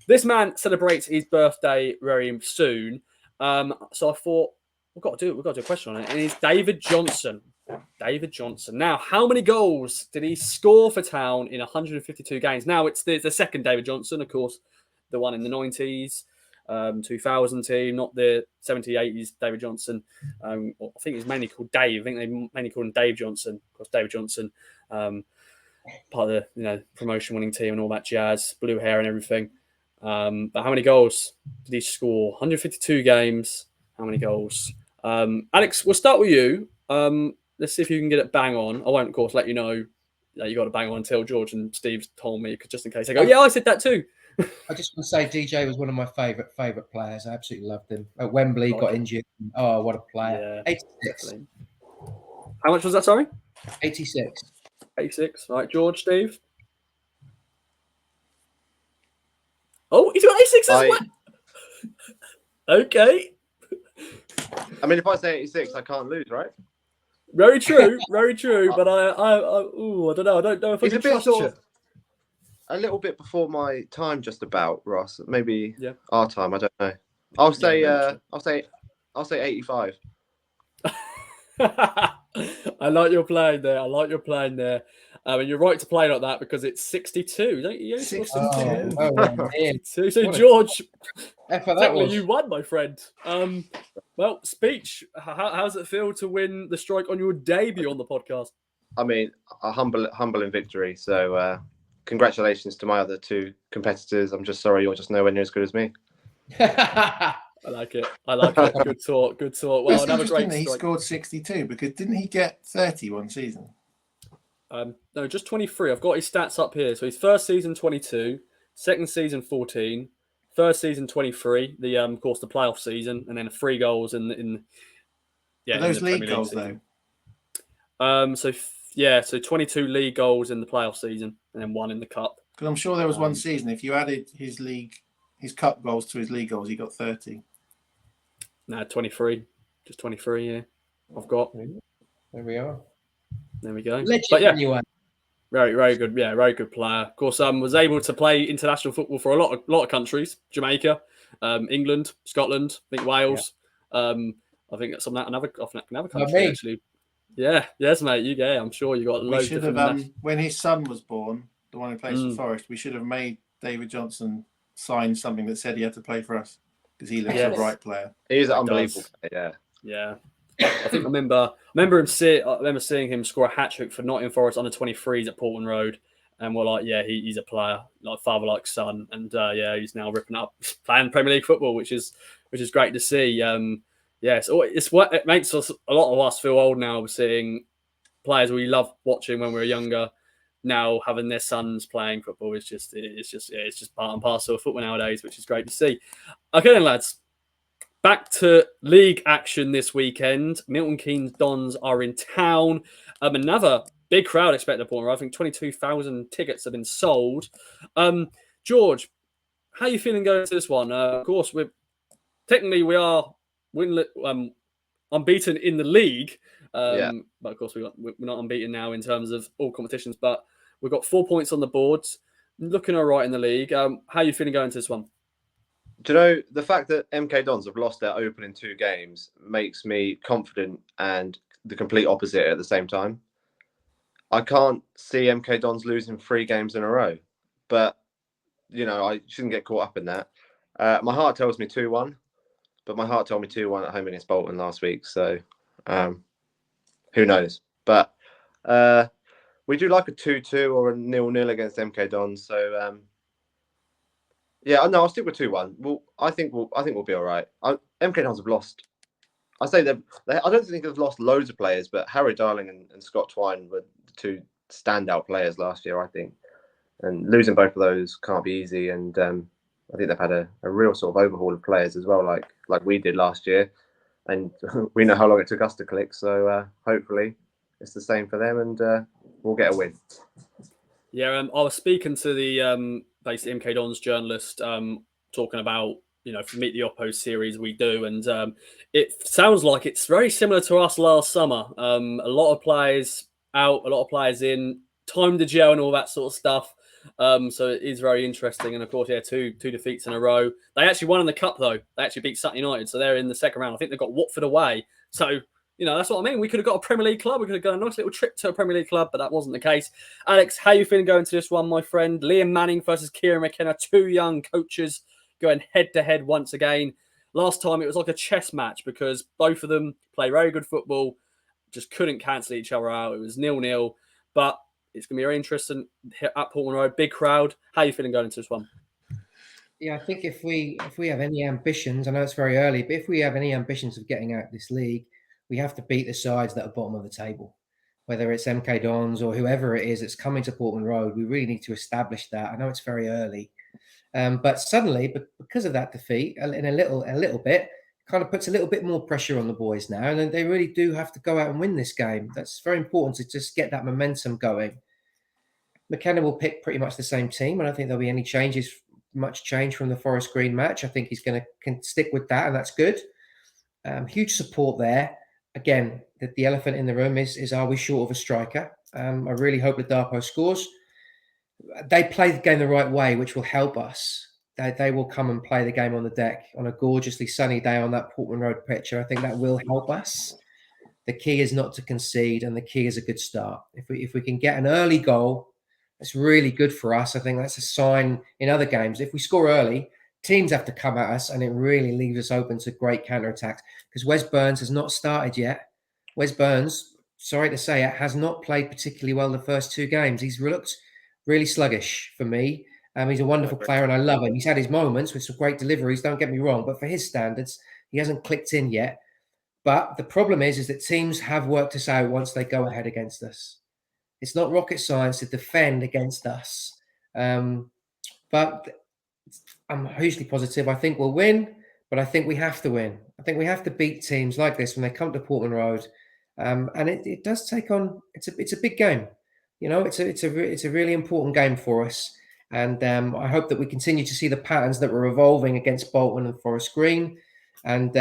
this man celebrates his birthday very soon. So I thought we've got to do a question on it. And it's David Johnson. David Johnson. Now, how many goals did he score for Town in 152 games? Now, it's the second David Johnson, of course, the one in the 90s. 2000 team, not the 70s, 80s David Johnson. I think he's mainly called Dave. I think they mainly called him Dave Johnson. Of course, David Johnson, part of the promotion winning team and all that jazz, blue hair and everything. But how many goals did he score? 152 games. How many goals? Alex, we'll start with you. Let's see if you can get it bang on. I won't, of course, let you know that you got to bang on until George and Steve told me, just in case they go, yeah, I said that too. I just want to say DJ was one of my favourite players. I absolutely loved him. At Wembley, got injured. Oh, what a player. Yeah, 86. Definitely. How much was that, sorry? 86. 86. All right, George, Steve. Oh, he's got 86 as well. Okay. I mean, if I say 86, I can't lose, right? Very true, very true. But I don't know. I don't know if I can trust you. A little bit before my time, just about, Ross. Maybe our time. I don't know. I'll say 85. I like your plan there. And you're right to play like that because it's 62. Don't you? 62. So George, technically you won, my friend. Well, speech. How does it feel to win the strike on your debut on the podcast? I mean, a humbling victory. So congratulations to my other two competitors. I'm just sorry you're just nowhere near as good as me. I like it. Good talk. Well, it's another interesting great that he strike. scored 62 because didn't he get 30 one season? No, just 23. I've got his stats up here. So his first season 22, second season 14, third season 23. The of course the playoff season, and then 3 goals in those in the league Premier goals season. though. So 22 league goals in the playoff season, and then 1 in the cup. Because I'm sure there was one season if you added his cup goals to his league goals, he got 30. No, 23, just 23. Yeah, I've got. There we are. There we go. Legend, but yeah, anyone. very good. Yeah, very good player. Of course, was able to play international football for a lot of countries: Jamaica, England, Scotland, I think Wales. Yeah. I think that's another country actually. Yeah, yes, mate. I'm sure you got loads. We should have when his son was born, the one who plays for Forest. We should have made David Johnson sign something that said he had to play for us because he looks a bright player. He is an unbelievable player. Yeah. I think I remember seeing him score a hat trick for Nottingham Forest under 23s at Portland Road, and we're like, he's a player, like father like son, and he's now ripping up playing Premier League football, which is great to see. It's what it makes us a lot of us feel old now, seeing players we loved watching when we were younger now having their sons playing football. It's just part and parcel of football nowadays, which is great to see. Okay then, lads. Back to league action this weekend. Milton Keynes Dons are in town. Another big crowd expected at Portland. I think 22,000 tickets have been sold. George, how are you feeling going to this one? Of course, we are unbeaten in the league. But of course, we're not unbeaten now in terms of all competitions. But we've got 4 points on the board. Looking all right in the league. How are you feeling going to this one? Do you know, the fact that MK Dons have lost their opening 2 games makes me confident and the complete opposite at the same time. I can't see MK Dons losing 3 games in a row, but, I shouldn't get caught up in that. My heart tells me 2-1, but my heart told me 2-1 at home against Bolton last week, so who knows? But we do like a 2-2 or a 0-0 against MK Dons, so... I'll stick with 2-1. Well, I think we'll be all right. MK Dons have lost. I don't think they've lost loads of players, but Harry Darling and Scott Twine were the 2 standout players last year, I think. And losing both of those can't be easy. And I think they've had a real sort of overhaul of players as well, like we did last year. And we know how long it took us to click. So hopefully it's the same for them, and we'll get a win. Yeah, I was speaking to the basically MK Dons journalist, talking about for Meet the Oppo series we do, and it sounds like it's very similar to us last summer. A lot of players out, a lot of players in, time to gel and all that sort of stuff. So it is very interesting, and of course, two defeats in a row. They actually won in the cup though. They actually beat Sutton United, so they're in the second round. I think they've got Watford away. So. That's what I mean. We could have got a Premier League club. We could have got a nice little trip to a Premier League club, but that wasn't the case. Alex, how are you feeling going to this one, my friend? Liam Manning versus Kieran McKenna, 2 young coaches going head-to-head once again. Last time it was like a chess match because both of them play very good football, just couldn't cancel each other out. It was 0-0, but it's going to be very interesting at Portman Road. Big crowd. How are you feeling going into this one? Yeah, I think if we have any ambitions, I know it's very early, but if we have any ambitions of getting out this league, we have to beat the sides that are bottom of the table. Whether it's MK Dons or whoever it is that's coming to Portman Road, we really need to establish that. I know it's very early, but suddenly, because of that defeat, in a little bit, kind of puts a little bit more pressure on the boys now, and they really do have to go out and win this game. That's very important to just get that momentum going. Mckenna will pick pretty much the same team. I don't think there'll be any much change from the Forest Green match. I think he's going to stick with that, and that's good. Huge support there. Again, the elephant in the room is are we short of a striker? I really hope that Darpo scores. They play the game the right way, which will help us. They will come and play the game on the deck on a gorgeously sunny day on that Portman Road pitch. I think that will help us. The key is not to concede, and the key is a good start. If we can get an early goal, that's really good for us. I think that's a sign in other games. If we score early, teams have to come at us, and it really leaves us open to great counterattacks. Because Wes Burns has not started yet. Wes Burns, sorry to say it, has not played particularly well the first two games. He's looked really sluggish for me. He's a wonderful player, and I love him. He's had his moments with some great deliveries, don't get me wrong, but for his standards, he hasn't clicked in yet. But the problem is that teams have worked us out once they go ahead against us. It's not rocket science to defend against us. But I'm hugely positive. I think we'll win, but I think we have to win. I think we have to beat teams like this when they come to Portman Road. And it does take on, it's a big game. You know, it's a really important game for us. And I hope that we continue to see the patterns that were evolving against Bolton and Forest Green. And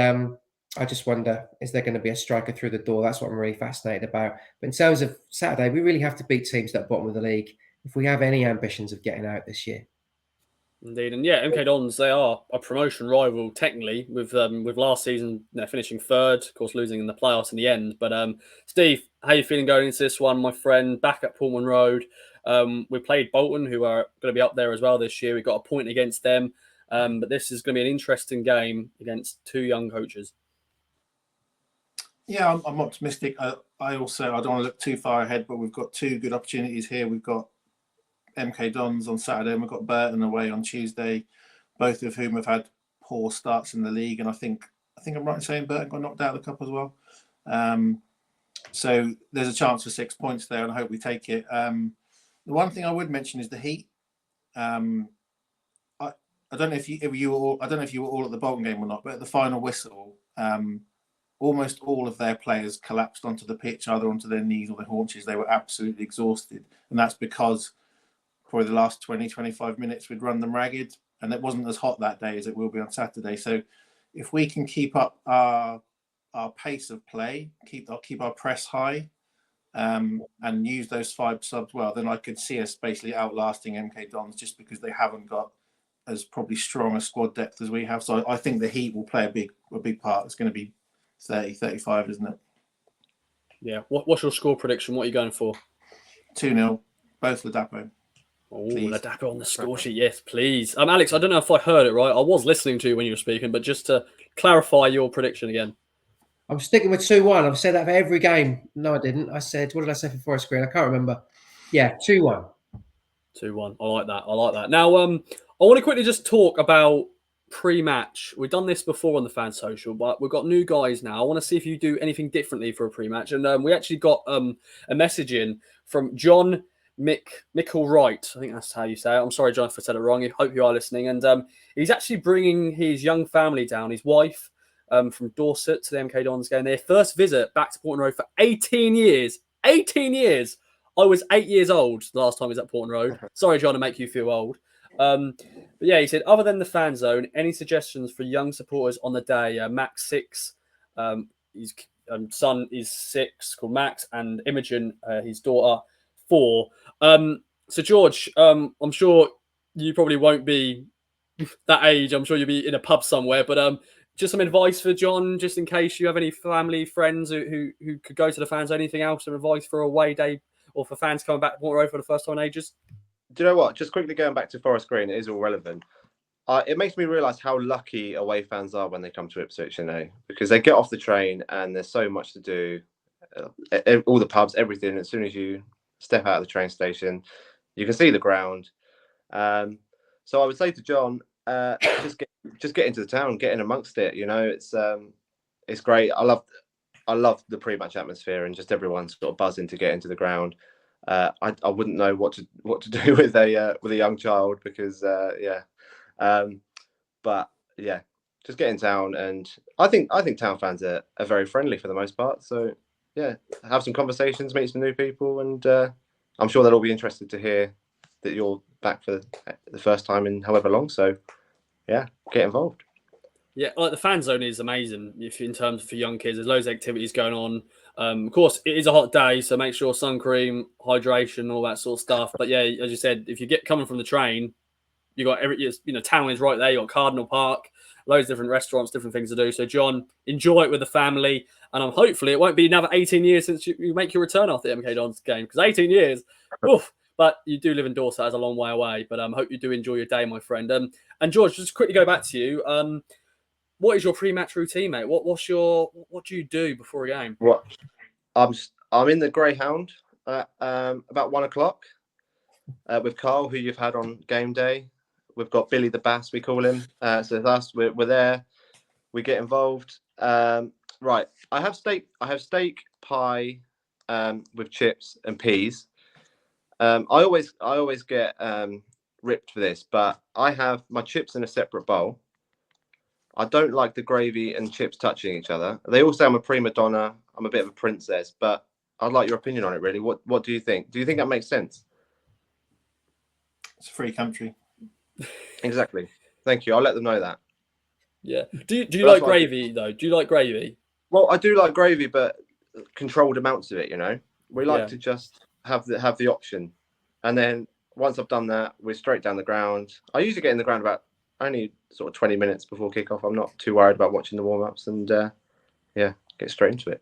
I just wonder, is there going to be a striker through the door? That's what I'm really fascinated about. But in terms of Saturday, we really have to beat teams that are bottom of the league if we have any ambitions of getting out this year. Indeed, and yeah, MK Dons, they are a promotion rival technically, with last season finishing third, of course losing in the playoffs in the end. But Steve, how are you feeling going into this one, my friend? Back at Portman Road, we played Bolton, who are going to be up there as well this year. We got a point against them, but this is going to be an interesting game against two young coaches. Yeah, I'm optimistic. I don't want to look too far ahead, but we've got two good opportunities here. We've got MK Dons on Saturday, and we've got Burton away on Tuesday, both of whom have had poor starts in the league. And I think I'm right in saying Burton got knocked out of the cup as well. So there's a chance for 6 points there, and I hope we take it. The one thing I would mention is the heat. I don't know if you were all at the Bolton game or not, but at the final whistle, almost all of their players collapsed onto the pitch, either onto their knees or their haunches. They were absolutely exhausted, and that's because probably the last 20-25 minutes we'd run them ragged, and it wasn't as hot that day as it will be on Saturday. So if we can keep up our pace of play, keep our press high, and use those 5 subs well, then I could see us basically outlasting MK Dons, just because they haven't got as probably strong a squad depth as we have. So I think the heat will play a big part. It's going to be 30-35, isn't it? Yeah. What's your score prediction? What are you going for? 2-0, both Ladapo. Oh, Ladapo on the score sheet, yes, please. Alex, I don't know if I heard it right. I was listening to you when you were speaking, but just to clarify your prediction again. I'm sticking with 2-1. I've said that for every game. No, I didn't. I said, what did I say for Forest Green? I can't remember. Yeah, 2-1. 2-1. I like that. Now, I want to quickly just talk about pre-match. We've done this before on the Fans Social, but we've got new guys now. I want to see if you do anything differently for a pre-match. And we actually got a message in from John Micklewright. I think that's how you say it. I'm sorry, John, if I said it wrong. I hope you are listening. And he's actually bringing his young family down, his wife, from Dorset to the MK Dons game. Their first visit back to Portman Road for 18 years. 18 years! I was 8 years old the last time I was at Portman Road. Sorry, John, to make you feel old. But yeah, he said, other than the fan zone, any suggestions for young supporters on the day? Max 6, his son is 6, called Max, and Imogen, his daughter, 4. So George, I'm sure you probably won't be that age. I'm sure you'll be in a pub somewhere, but just some advice for John, just in case you have any family, friends who could go to the fans. Anything else, some advice for a away day or for fans coming back to Portman Road for the first time in ages? Do you know what? Just quickly going back to Forest Green, it is all relevant. it makes me realise how lucky away fans are when they come to Ipswich, because they get off the train and there's so much to do. All the pubs, everything. As soon as you step out of the train station, you can see the ground. So I would say to John, just get into the town, get in amongst it. It's great. I love the pre-match atmosphere and just everyone sort of buzzing to get into the ground. I wouldn't know what to do with a young child because but yeah, just get in town, and I think town fans are very friendly for the most part. So yeah, have some conversations, meet some new people, and I'm sure they'll all be interested to hear that you're back for the first time in however long. So yeah, get involved. Yeah, like the fan zone is amazing. If in terms for young kids, there's loads of activities going on. Of course, it is a hot day, so make sure sun cream, hydration, all that sort of stuff. But yeah, as you said, if you get coming from the train, you got town is right there. You got Cardinal Park, loads of different restaurants, different things to do. So John, enjoy it with the family, and hopefully it won't be another 18 years since you make your return after the MK Dons game, because 18 years, oof. But you do live in Dorset, that's a long way away. But hope you do enjoy your day, my friend. And George, just quickly go back to you. What is your pre-match routine, mate? What do you do before a game? What I'm in the Greyhound at about 1 o'clock with Carl, who you've had on game day. We've got Billy the Bass, we call him. So that's we're there. We get involved. Right. I have steak pie with chips and peas. I always get ripped for this, but I have my chips in a separate bowl. I don't like the gravy and chips touching each other. They all say I'm a prima donna. I'm a bit of a princess, but I'd like your opinion on it, really. What do you think? Do you think that makes sense? It's a free country. Exactly. Thank you. I'll let them know that. Yeah. Do you like gravy, though? Do you like gravy? Well, I do like gravy, but controlled amounts of it, We like to just have the option. And then once I've done that, we're straight down the ground. I usually get in the ground about only sort of 20 minutes before kickoff. I'm not too worried about watching the warm-ups, and get straight into it.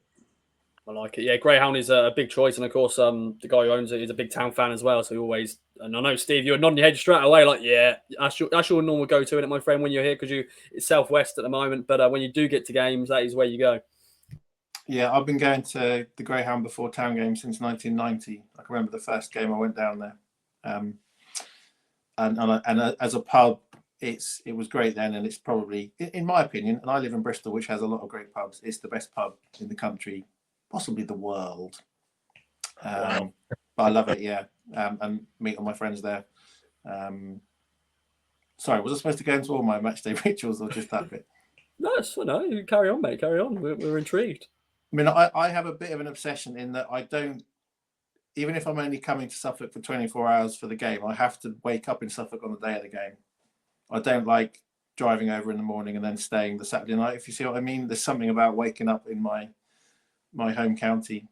I like it. Yeah, Greyhound is a big choice, and of course, the guy who owns it is a big town fan as well. So he always, and I know Steve, you're nodding your head straight away, like, yeah, that's your normal go-to, isn't it, my friend, when you're here, because it's Southwest at the moment. But when you do get to games, that is where you go. Yeah, I've been going to the Greyhound before town games since 1990. I can remember the first game I went down there, and as a pub, it was great then, and it's probably, in my opinion, and I live in Bristol, which has a lot of great pubs. It's the best pub in the country, possibly the world. Wow. But I love it, yeah. And meet all my friends there. Sorry, was I supposed to go into all my matchday rituals or just that bit? No, you carry on, mate. Carry on. We're intrigued. I mean, I have a bit of an obsession in that I don't, even if I'm only coming to Suffolk for 24 hours for the game, I have to wake up in Suffolk on the day of the game. I don't like driving over in the morning and then staying the Saturday night, if you see what I mean. There's something about waking up in my home county.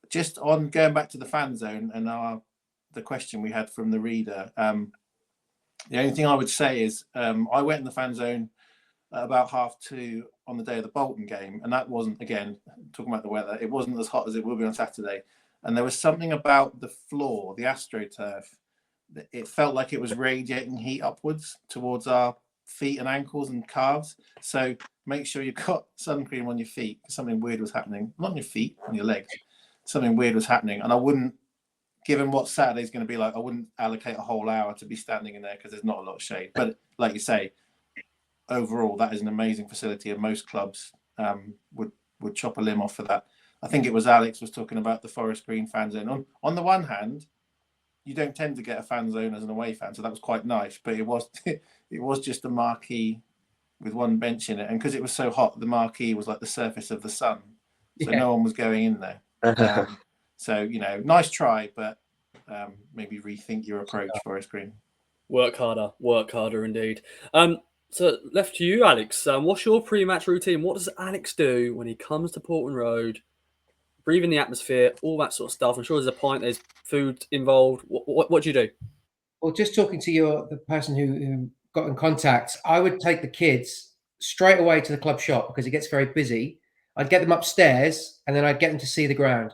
Just on going back to the fan zone and the question we had from the reader, the only thing I would say is I went in the fan zone at about 2:30 on the day of the Bolton game, and that wasn't, again, talking about the weather, it wasn't as hot as it will be on Saturday. And there was something about the floor, the AstroTurf, it felt like it was radiating heat upwards towards our feet and ankles and calves. So make sure you've got sun cream on your feet, because something weird was happening. Not on your feet, on your legs. Something weird was happening. And I wouldn't, given what Saturday's going to be like, I wouldn't allocate a whole hour to be standing in there because there's not a lot of shade. But like you say, overall, that is an amazing facility, and most clubs would chop a limb off for that. I think it was Alex was talking about the Forest Green fan zone. On the one hand, you don't tend to get a fan zone as an away fan, so that was quite nice. But it was just a marquee with one bench in it, and because it was so hot, the marquee was like the surface of the sun, so no one was going in there. So nice try, but maybe rethink your approach, Forest Green. Work harder indeed. So left to you, Alex. What's your pre-match routine? What does Alex do when he comes to Portman Road? Breathing the atmosphere, all that sort of stuff. I'm sure there's a pint, there's food involved. What do you do? Well, just talking to the person who got in contact, I would take the kids straight away to the club shop because it gets very busy. I'd get them upstairs and then I'd get them to see the ground.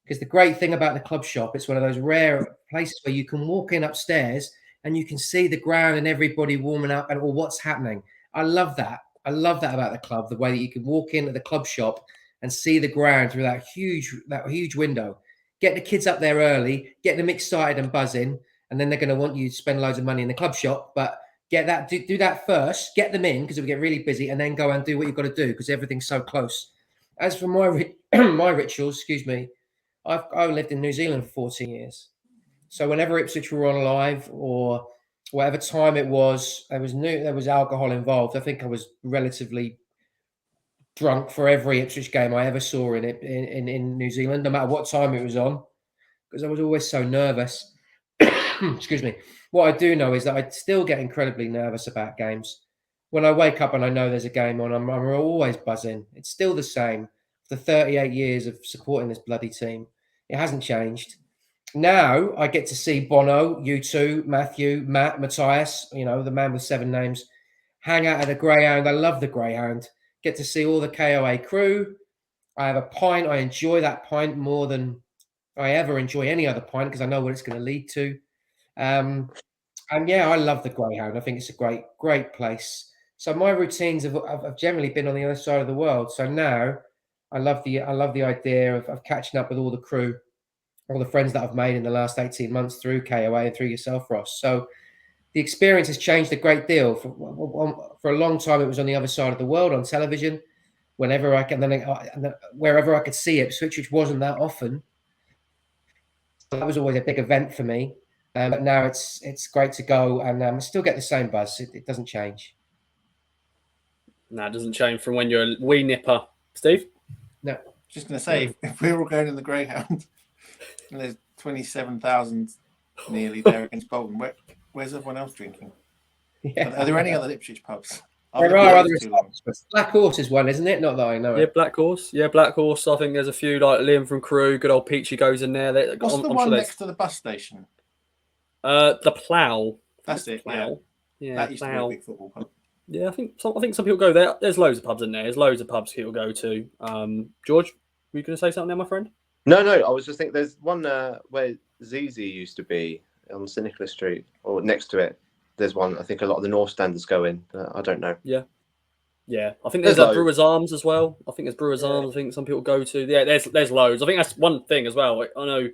Because the great thing about the club shop, it's one of those rare places where you can walk in upstairs and you can see the ground and everybody warming up and or what's happening. I love that. I love that about the club, the way that you can walk into the club shop and see the ground through that huge window. Get the kids up there early, get them excited and buzzing, and then they're going to want you to spend loads of money in the club shop. But get that, do that first, get them in because it will get really busy, and then go and do what you've got to do because everything's so close. As for my my rituals, excuse me, I lived in New Zealand for 14 years. So whenever Ipswich were on live or whatever time it was, there was alcohol involved. I think I was relatively drunk for every Ipswich game I ever saw in New Zealand, no matter what time it was on, because I was always so nervous. Excuse me. What I do know is that I still get incredibly nervous about games. When I wake up and I know there's a game on, I'm always buzzing. It's still the same. For 38 years of supporting this bloody team, it hasn't changed. Now I get to see Bono, U2, Matthew, Matt, Matthias, the man with 7 names, hang out at the Greyhound. I love the Greyhound. Get to see all the KOA crew. I have a pint. I enjoy that pint more than I ever enjoy any other pint because I know what it's going to lead to. And yeah, I love the Greyhound. I think it's a great place. So my routines have generally been on the other side of the world. So now I love the idea of catching up with all the crew, all the friends that I've made in the last 18 months through KOA and through yourself, Ross. So the experience has changed a great deal. For a long time, it was on the other side of the world on television. Whenever I can, wherever I could see it, which wasn't that often. That was always a big event for me. But now it's great to go and still get the same buzz. It doesn't change. No, it doesn't change from when you're a wee nipper. Steve? No. Just going to say, if we're all going in the Greyhound and there's 27,000 nearly there against Bolton, where's everyone else drinking? Yeah. Are there any other Ipswich pubs? There are other pubs. Black Horse is one, isn't it? Not that I know. Yeah, Black Horse. Yeah, Black Horse. I think there's a few like Liam from Crew. Good old Peachy goes in there. What's the one next to the bus station? The Plough. That's it. Plough. Yeah, that used to be a big football pub. Yeah, I think some people go there. There's loads of pubs in there. There's loads of pubs people go to. George, were you going to say something there, my friend? No. I was just thinking there's one where ZZ used to be on St Nicholas Street, or next to it. There's one. I think a lot of the North Standers go in. I don't know. Yeah. I think there's Brewers Arms as well. I think there's Brewers Arms. I think some people go to. Yeah, there's loads. I think that's one thing as well. I know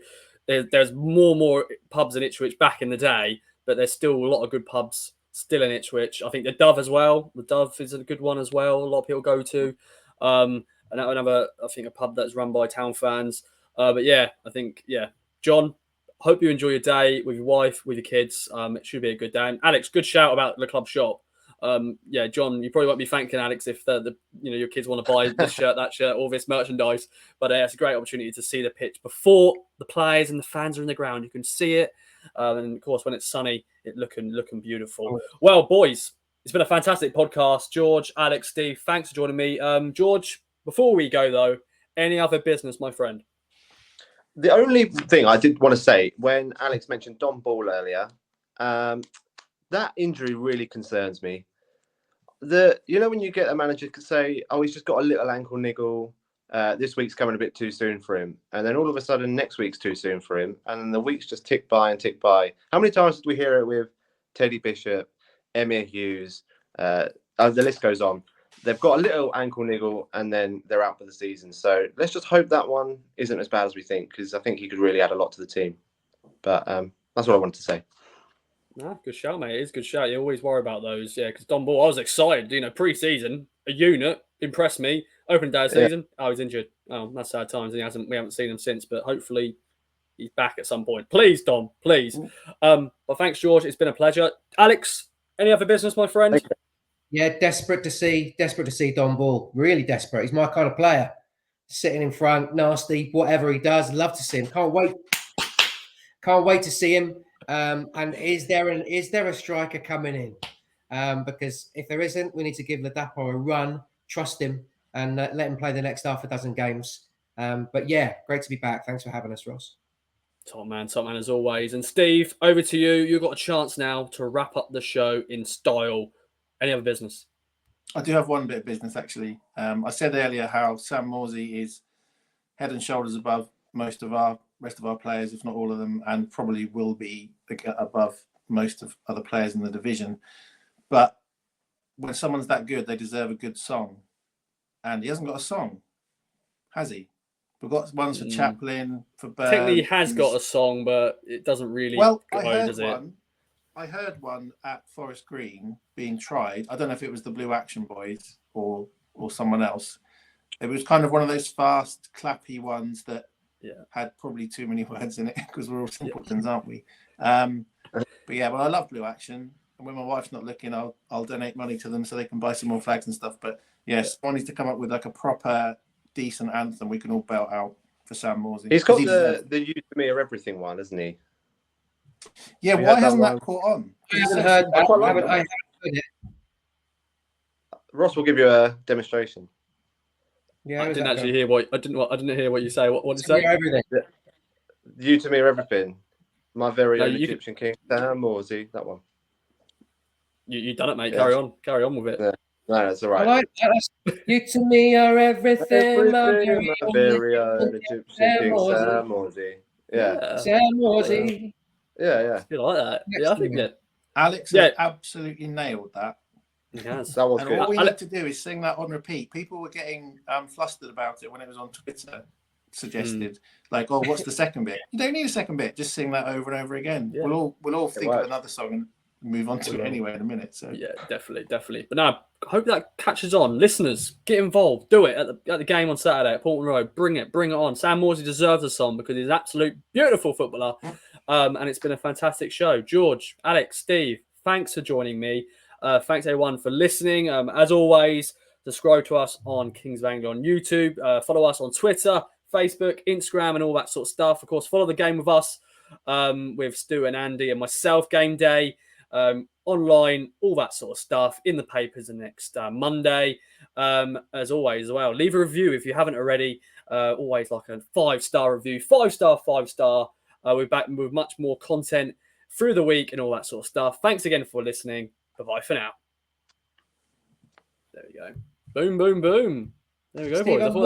there's more pubs in Ipswich back in the day, but there's still a lot of good pubs still in Ipswich. I think the Dove as well. The Dove is a good one as well. A lot of people go to. Another, I think, a pub that's run by town fans. But yeah, I think, John, hope you enjoy your day with your wife, with your kids. It should be a good day. And Alex, good shout about the club shop. John, you probably won't be thanking Alex if your kids want to buy this shirt, that shirt, all this merchandise. But it's a great opportunity to see the pitch before the players and the fans are in the ground. You can see it. And of course, when it's sunny, it looking beautiful. Well, boys, it's been a fantastic podcast. George, Alex, Steve, thanks for joining me. George, before we go though, any other business, my friend? The only thing I did want to say, when Alex mentioned Don Ball earlier, that injury really concerns me. When you get a manager to say, "Oh, he's just got a little ankle niggle. This week's coming a bit too soon for him," and then all of a sudden next week's too soon for him, and then the weeks just tick by and tick by. How many times did we hear it with Teddy Bishop, Emir Hughes? The list goes on. They've got a little ankle niggle and then they're out for the season. So let's just hope that one isn't as bad as we think, because I think he could really add a lot to the team. But that's what I wanted to say. No, good shout, mate. It is a good shout. You always worry about those. Yeah, because Don Ball, I was excited. Pre-season, a unit, impressed me. Opening day of season, he's injured. Oh, that's sad times. We haven't seen him since, but hopefully he's back at some point. Please, Dom, please. Well, thanks, George. It's been a pleasure. Alex, any other business, my friend? Yeah, desperate to see Don Ball. Really desperate. He's my kind of player. Sitting in front, nasty, whatever he does. Love to see him. Can't wait to see him. And is there a striker coming in? Because if there isn't, we need to give Ladapo a run, trust him, and let him play the next half a dozen games. But yeah, great to be back. Thanks for having us, Ross. Top man as always. And Steve, over to you. You've got a chance now to wrap up the show in style. Any other business? I do have one bit of business, actually. I said earlier how Sam Morsy is head and shoulders above most of our rest of our players, if not all of them, and probably will be above most of other players in the division. But when someone's that good, they deserve a good song. And he hasn't got a song, has he? We've got ones for Chaplin, for Burn. Technically, he has got a song, but it doesn't really go, does does it? One. I heard one at Forest Green being tried. I don't know if it was the Blue Action Boys or someone else. It was kind of one of those fast, clappy ones that had probably too many words in it because we're all simpletons, aren't we? But yeah, I love Blue Action. And when my wife's not looking, I'll donate money to them so they can buy some more flags and stuff. But someone needs to come up with like a proper, decent anthem we can all belt out for Sam Morsy. He's got the "You to Me Are Everything" one, hasn't he? Yeah, why hasn't that caught on? I haven't heard that. I haven't heard it. Ross will give you a demonstration. Yeah, I didn't actually hear what I didn't hear what you say. What did you say? Everything. "You to Me Are Everything." My very own Egyptian king, Sam Morsy. That one. You done it, mate. Yeah. Carry on with it. Yeah. No, that's all right. I like that. You to me are everything. My very own Egyptian king, Sam Morsy. Yeah. Sam Morsy. Yeah. You like that? Yeah, I think that. Alex has absolutely nailed that. He has. That was and good. all we need to do is sing that on repeat. People were getting flustered about it when it was on Twitter. Suggested like, oh, what's the second bit? You don't need a second bit. Just sing that over and over again. Yeah. We'll all think of another song and move on to it anyway in a minute. So yeah, definitely. But now, I hope that catches on. Listeners, get involved. Do it at the game on Saturday at Portland Road. Bring it on. Sam Morsy deserves a song because he's an absolute beautiful footballer. And it's been a fantastic show. George, Alex, Steve, thanks for joining me. Thanks everyone for listening. As always, subscribe to us on Kings of Anglia on YouTube. Follow us on Twitter, Facebook, Instagram, and all that sort of stuff. Of course, follow the game with us, with Stu and Andy and myself, game day, online, all that sort of stuff, in the papers the next Monday. As always, as well, leave a review if you haven't already. Always like a 5-star review, 5-star. We're back with much more content through the week and all that sort of stuff. Thanks again for listening. Bye-bye for now. There we go. Boom, boom, boom. There we go, boys.